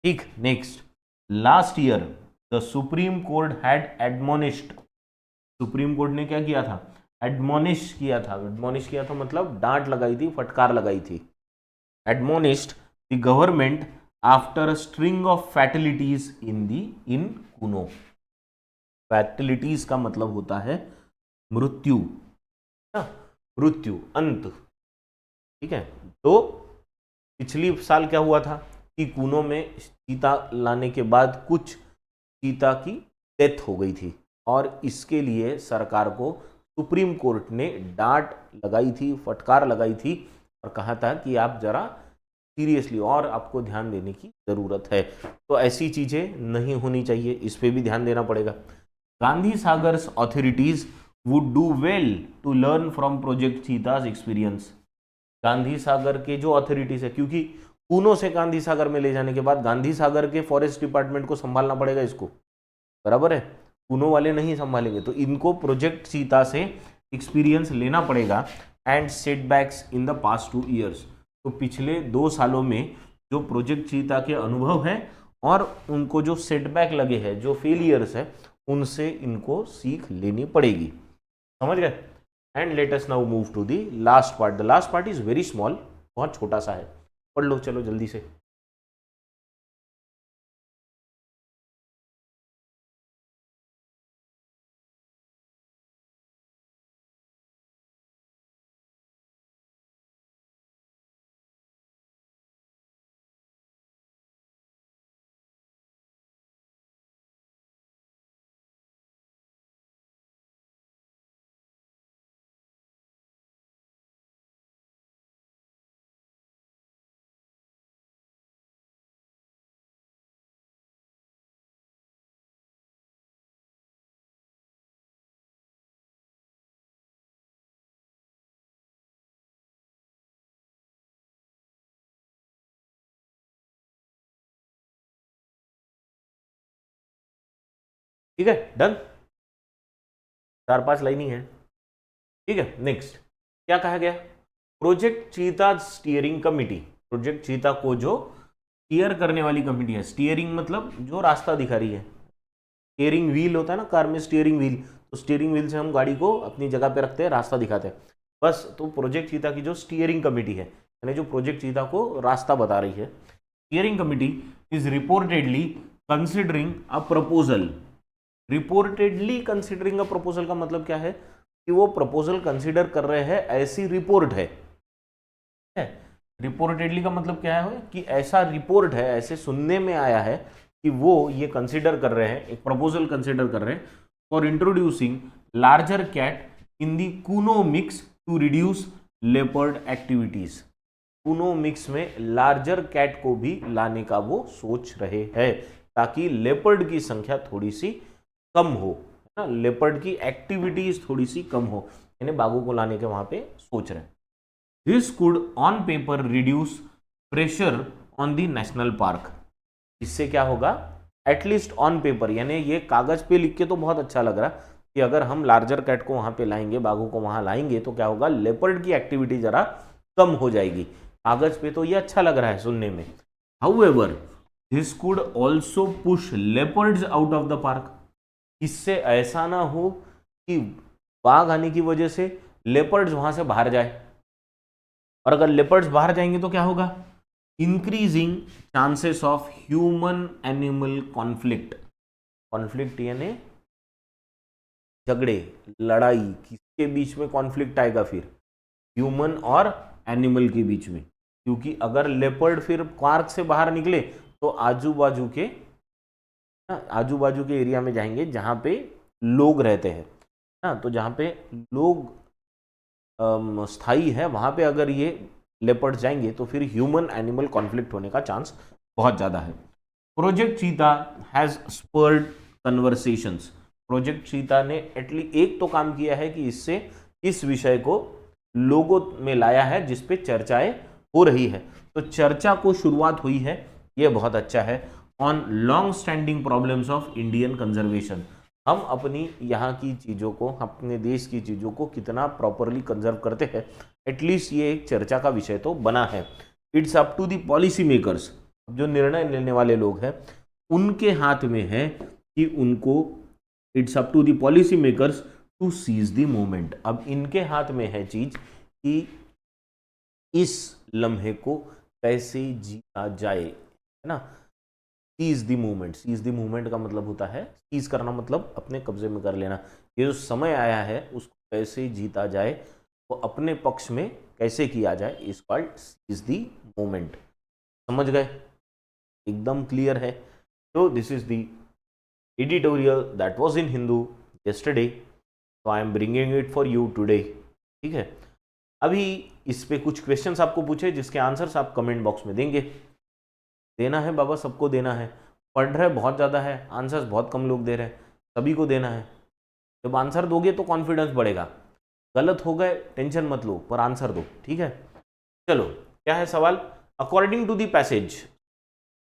[SPEAKER 1] ठीक, next, last year the supreme court had admonished, supreme court ने क्या किया था, एडमोनिश किया था। एडमोनिश किया था मतलब डांट लगाई थी, फटकार लगाई थी। Admonished the government after a string of fatalities in Kuno. Fatalities का मतलब होता है मृत्यु, मृत्यु, अंत, ठीक है। तो पिछली साल क्या हुआ था कि कूनो में चीता लाने के बाद कुछ चीता की डेथ हो गई थी, और इसके लिए सरकार को सुप्रीम कोर्ट ने डांट लगाई थी, फटकार लगाई थी, और कहा था कि आप जरा सीरियसली और आपको ध्यान देने की जरूरत है। तो ऐसी चीजें नहीं होनी चाहिए, इस पे भी ध्यान देना पड़ेगा। Gandhi Sagar's authorities would do well to learn from project cheetah's experience. Gandhi Sagar के जो अथॉरिटीज है, क्योंकि कूनो से गांधी सागर में ले जाने के बाद गांधी सागर के फॉरेस्ट डिपार्टमेंट को संभालना पड़ेगा इसको, बराबर है, कूनो वाले नहीं संभालेंगे, तो इनको प्रोजेक्ट चीता से एक्सपीरियंस लेना पड़ेगा। And setbacks in the past 2 years, तो पिछले 2 सालों में जो प्रोजेक्ट चीता के अनुभव है और उनको जो सेटबैक लगे हैं, जो फेलियर्स है, उनसे इनको सीख लेनी पड़ेगी। समझ गए? And let us now move to the last part. The last part is very small, बहुत छोटा सा है, पढ़ लो चलो जल्दी से। ठीक है, डन, 4-5 लाइन ही है। ठीक है, नेक्स्ट क्या कहा गया? प्रोजेक्ट चीता स्टीयरिंग कमिटी, प्रोजेक्ट चीता को जो स्टीयर करने वाली कमिटी है, स्टीयरिंग मतलब जो रास्ता दिखा रही है, स्टीयरिंग व्हील होता है ना कार में, स्टीयरिंग व्हील, तो स्टीयरिंग व्हील से हम गाड़ी को अपनी जगह पे रखते हैं, रास्ता दिखाते हैं, बस। तो प्रोजेक्ट चीता की जो स्टीयरिंग कमिटी है, यानी जो प्रोजेक्ट चीता को रास्ता बता रही है, steering committee is reportedly considering a proposal. Reportedly considering a proposal का मतलब क्या है कि वो प्रपोजल कंसिडर कर रहे हैं, ऐसी रिपोर्ट है। रिपोर्टेडली का मतलब क्या है कि ऐसा रिपोर्ट है, ऐसे सुनने में आया है कि वो ये कंसिडर कर रहे हैं, एक प्रपोजल कंसिडर कर रहे हैं for introducing larger cat in the Kuno mix to reduce leopard activities. Kuno mix में लार्जर कैट को भी लाने का वो सोच रहे हैं, ताकि लेपर्ड की संख्या थोड़ी सी कम हो, है ना, लेपर्ड की एक्टिविटीज थोड़ी सी कम हो, यानी बाघों को लाने के वहां पे सोच रहे हैं। This could on paper reduce pressure on the national park. इससे क्या होगा? एटलीस्ट ऑन पेपर, यानी ये कागज पे लिख के तो बहुत अच्छा लग रहा कि अगर हम लार्जर कैट को वहां पे लाएंगे, बाघों को वहां लाएंगे, तो क्या होगा? लेपर्ड की एक्टिविटी जरा कम हो जाएगी। कागज पे तो ये अच्छा लग रहा है सुनने में। However this could also push leopards out of the park. इससे ऐसा ना हो कि बाघ आने की वजह से लेपर्ड्स वहां से बाहर जाए, और अगर लेपर्ड्स बाहर जाएंगे तो क्या होगा? Increasing chances of human animal conflict. Conflict यानी झगड़े, लड़ाई, किसके बीच में कॉन्फ्लिक्ट आएगा? फिर ह्यूमन और एनिमल के बीच में, क्योंकि अगर लेपर्ड फिर पार्क से बाहर निकले तो आजू बाजू के एरिया में जाएंगे जहां पे लोग रहते हैं ना, तो जहां पे लोग स्थायी है, वहां पे अगर ये लेपर्ड जाएंगे तो फिर ह्यूमन एनिमल कॉन्फ्लिक्ट होने का चांस बहुत ज़्यादा है। प्रोजेक्ट चीता हैज़ स्पर्ड कन्वर्सेशंस। प्रोजेक्ट चीता ने एटलीस्ट एक तो काम किया है कि इससे इस विषय को लोगों में लाया है जिस पे चर्चाएं हो रही है, तो चर्चा को शुरुआत हुई है, ये बहुत अच्छा है। On long standing problems of Indian conservation, हम अपनी यहाँ की चीज़ों को, अपने देश की चीज़ों को कितना प्रॉपरली कंजर्व करते हैं, एटलीस्ट ये एक चर्चा का विषय तो बना है। It's up to the policy makers, जो निर्णय लेने वाले लोग हैं उनके हाथ में है कि उनको, it's up to the policy makers to seize the moment. अब इनके हाथ में है चीज कि इस लम्हे को कैसे जीता जाए, है ना। Seize the movement, seize the movement का मतलब होता है सीज करना, मतलब अपने कब्जे में कर लेना। ये जो समय आया है उसको कैसे जीता जाए, वो अपने पक्ष में कैसे किया जाए, is called seize the movement. समझ गए? एकदम क्लियर है। तो this is the editorial that was in Hindu yesterday, so I am bringing it for you today। ठीक है, अभी इस पे कुछ क्वेश्चंस आपको पूछे जिसके आंसर्स आप कमेंट बॉक्स में देंगे। देना है बाबा, सबको देना है। पढ़ रहे बहुत ज़्यादा है, आंसर्स बहुत कम लोग दे रहे हैं, सभी को देना है। जब आंसर दोगे तो कॉन्फिडेंस बढ़ेगा। गलत हो गए टेंशन मत लो, पर आंसर दो, ठीक है। चलो क्या है सवाल, according to the passage,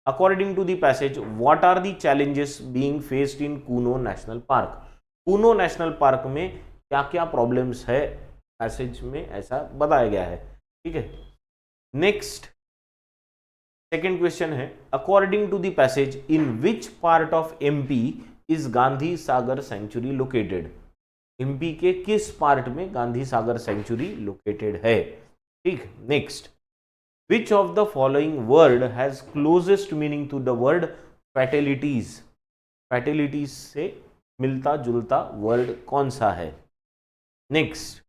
[SPEAKER 1] according to the passage what are the challenges being faced in Kuno national park. Kuno national park में क्या क्या प्रॉब्लम्स है, पैसेज में ऐसा बताया गया है, ठीक है। नेक्स्ट सेकेंड क्वेश्चन है, according to the passage in which part of MP is Gandhi Sagar sanctuary located. MP के किस पार्ट में गांधी सागर सेंचुरी लोकेटेड है, ठीक। Next, which of the following word has closest meaning to the word fatalities. Fatalities से मिलता जुलता word कौन सा है। Next,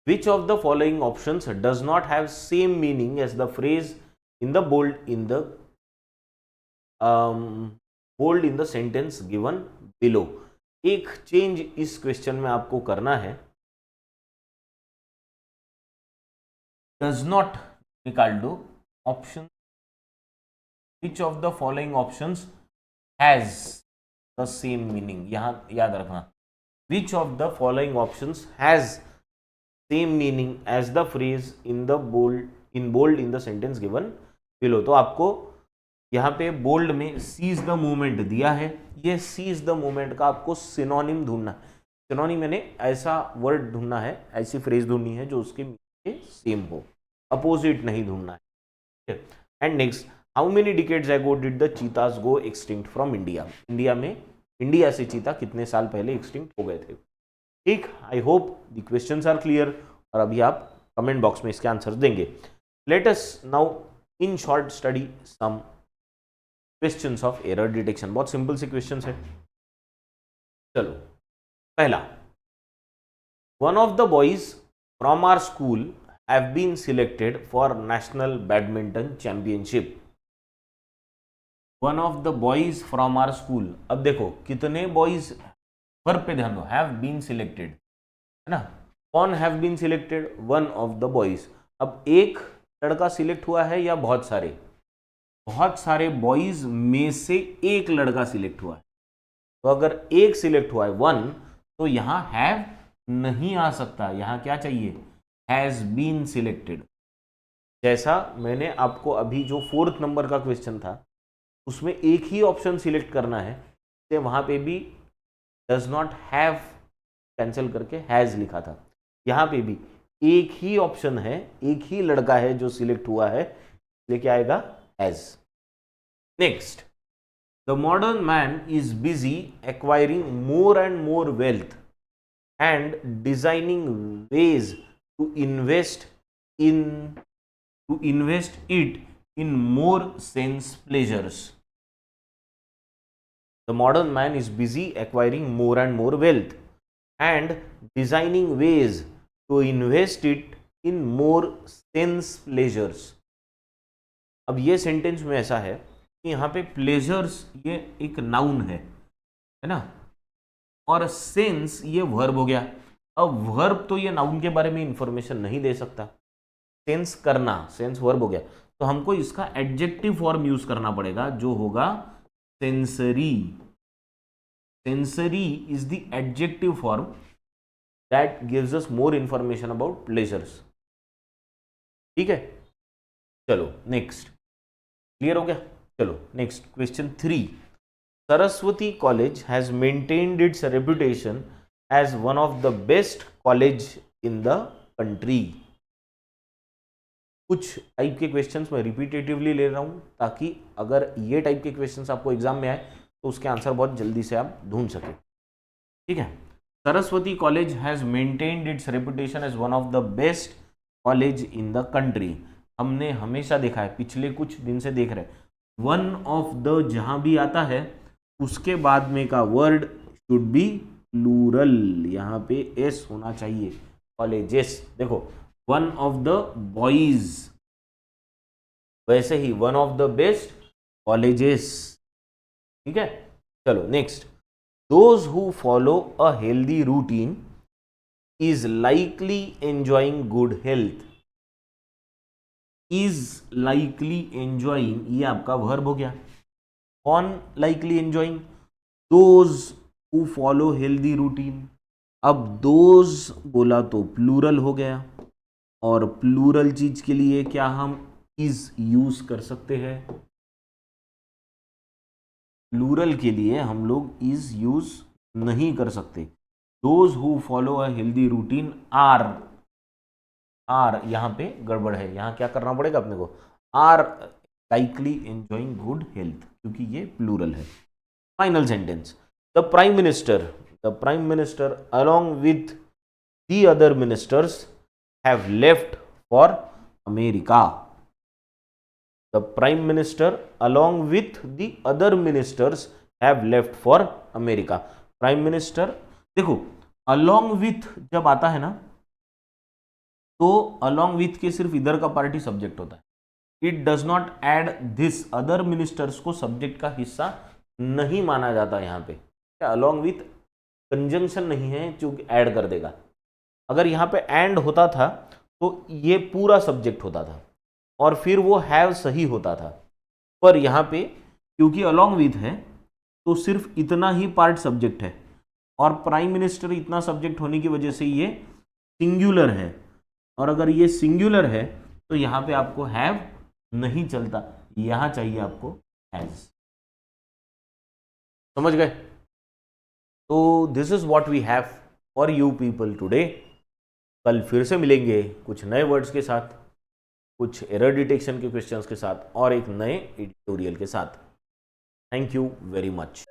[SPEAKER 1] which of the following options does not have same meaning as the phrase in the bold in the sentence given below। एक change इस question में आपको करना है, does not निकाल दो, option which of the following options has the same meaning, यहां याद रखना, which of the following options has same meaning as the phrase in the bold in the sentence given below। तो आपको यहाँ पे bold में सीज द मूवमेंट दिया है, ये सीज द मूवमेंट का आपको सिनोनिम ढूंढना है। सिनोनिम यानी ऐसा वर्ड ढूंढना है, ऐसी फ्रेज ढूंढनी है जो उसके सेम हो, अपोजिट नहीं ढूंढना है। And next, how many decades ago did the चीतास go extinct from India. India से चीता कितने साल पहले एक्सटिंक्ट हो गए थे, ठीक। I hope the questions are clear, और अभी आप कमेंट बॉक्स में इसके आंसर देंगे। Let us now in short study some questions of error detection. बहुत सिंपल से क्वेश्चंस है। चलो पहला, one of the boys from our school have been selected for national badminton championship. One of the boys from our school, अब देखो कितने boys, verb पे ध्यान दो, हैव बीन सिलेक्टेड है ना, कौन have been selected, one of the boys. अब एक लड़का सिलेक्ट हुआ है या बहुत सारे, बहुत सारे बॉयज में से एक लड़का सिलेक्ट हुआ है। तो अगर एक सिलेक्ट हुआ है वन, तो यहां हैव नहीं आ सकता, यहां क्या चाहिए, हैज बीन सिलेक्टेड। जैसा मैंने आपको अभी जो 4th नंबर का क्वेश्चन था उसमें एक ही ऑप्शन सिलेक्ट करना है, तो वहां पे भी डज नॉट हैव कैंसिल करके हैज लिखा था। यहां पे भी एक ही ऑप्शन है, एक ही लड़का है जो सिलेक्ट हुआ है, लेके आएगा has. Next, the modern man is busy acquiring more and more wealth and designing ways to invest it in more sense pleasures. The modern man is busy acquiring more and more wealth and designing ways to invest it in more sense pleasures। अब ये sentence में ऐसा है कि यहाँ पे pleasures ये एक नाउन है ना, और सेंस ये वर्ब हो गया। अब वर्ब तो ये नाउन के बारे में इंफॉर्मेशन नहीं दे सकता, सेंस करना, सेंस वर्ब हो गया, तो हमको इसका एडजेक्टिव फॉर्म यूज करना पड़ेगा जो होगा sensory. Sensory is the adjective form that gives us more information about pleasures, ठीक है। चलो नेक्स्ट, क्लियर हो गया। चलो next, question 3, Saraswati college has maintained its reputation as one of the best college in the country. कुछ type के questions मैं repetitively ले रहा हूं ताकि अगर ये टाइप के क्वेश्चंस आपको एग्जाम में आए तो उसके आंसर बहुत जल्दी से आप ढूंढ सके, ठीक है। Saraswati college has maintained its reputation as one of the best college in the country. हमने हमेशा देखा है, पिछले कुछ दिन से देख रहे हैं, वन ऑफ द जहां भी आता है उसके बाद में का वर्ड शुड बी प्लूरल, यहाँ पे एस होना चाहिए, कॉलेजेस। देखो वन ऑफ द बॉयज, वैसे ही one of the best colleges, ठीक है। चलो next, those who follow a healthy routine is likely enjoying good health. Is likely enjoying ये आपका वर्ब हो गया। कौन likely enjoying, those who follow healthy routine. अब दोज बोला तो प्लूरल हो गया, और प्लूरल चीज के लिए क्या हम इज यूज कर सकते हैं? प्लूरल के लिए हम लोग इज यूज नहीं कर सकते। Those who follow a healthy routine are, यहां पे गड़बड़ है, यहां क्या करना पड़ेगा अपने को, are likely enjoying good health, क्योंकि ये प्लूरल है। Final sentence, the prime minister along with the other ministers have left for America. The prime minister along with the other ministers have left for America. Prime minister, देखो along with जब आता है ना, तो along with के सिर्फ इधर का पार्टी सब्जेक्ट होता है। It does not add this other ministers को सब्जेक्ट का हिस्सा नहीं माना जाता यहाँ पे। along with कंजंक्शन नहीं है जो ऐड कर देगा। अगर यहाँ पे एंड होता था तो ये पूरा सब्जेक्ट होता था और फिर वो हैव सही होता था, पर यहाँ पे क्योंकि अलॉन्ग विथ है तो सिर्फ इतना ही पार्ट सब्जेक्ट है, और प्राइम मिनिस्टर इतना सब्जेक्ट होने की वजह से ये सिंगुलर है, और अगर ये सिंगुलर है तो यहाँ पे आपको हैव नहीं चलता, यहाँ चाहिए आपको हैज। समझ गए? तो this is what we have for you people today. कल फिर से मिलेंगे कुछ नए वर्ड्स के साथ, कुछ एरर डिटेक्शन के क्वेश्चंस के साथ और एक नए एडिटोरियल के साथ। Thank you very much.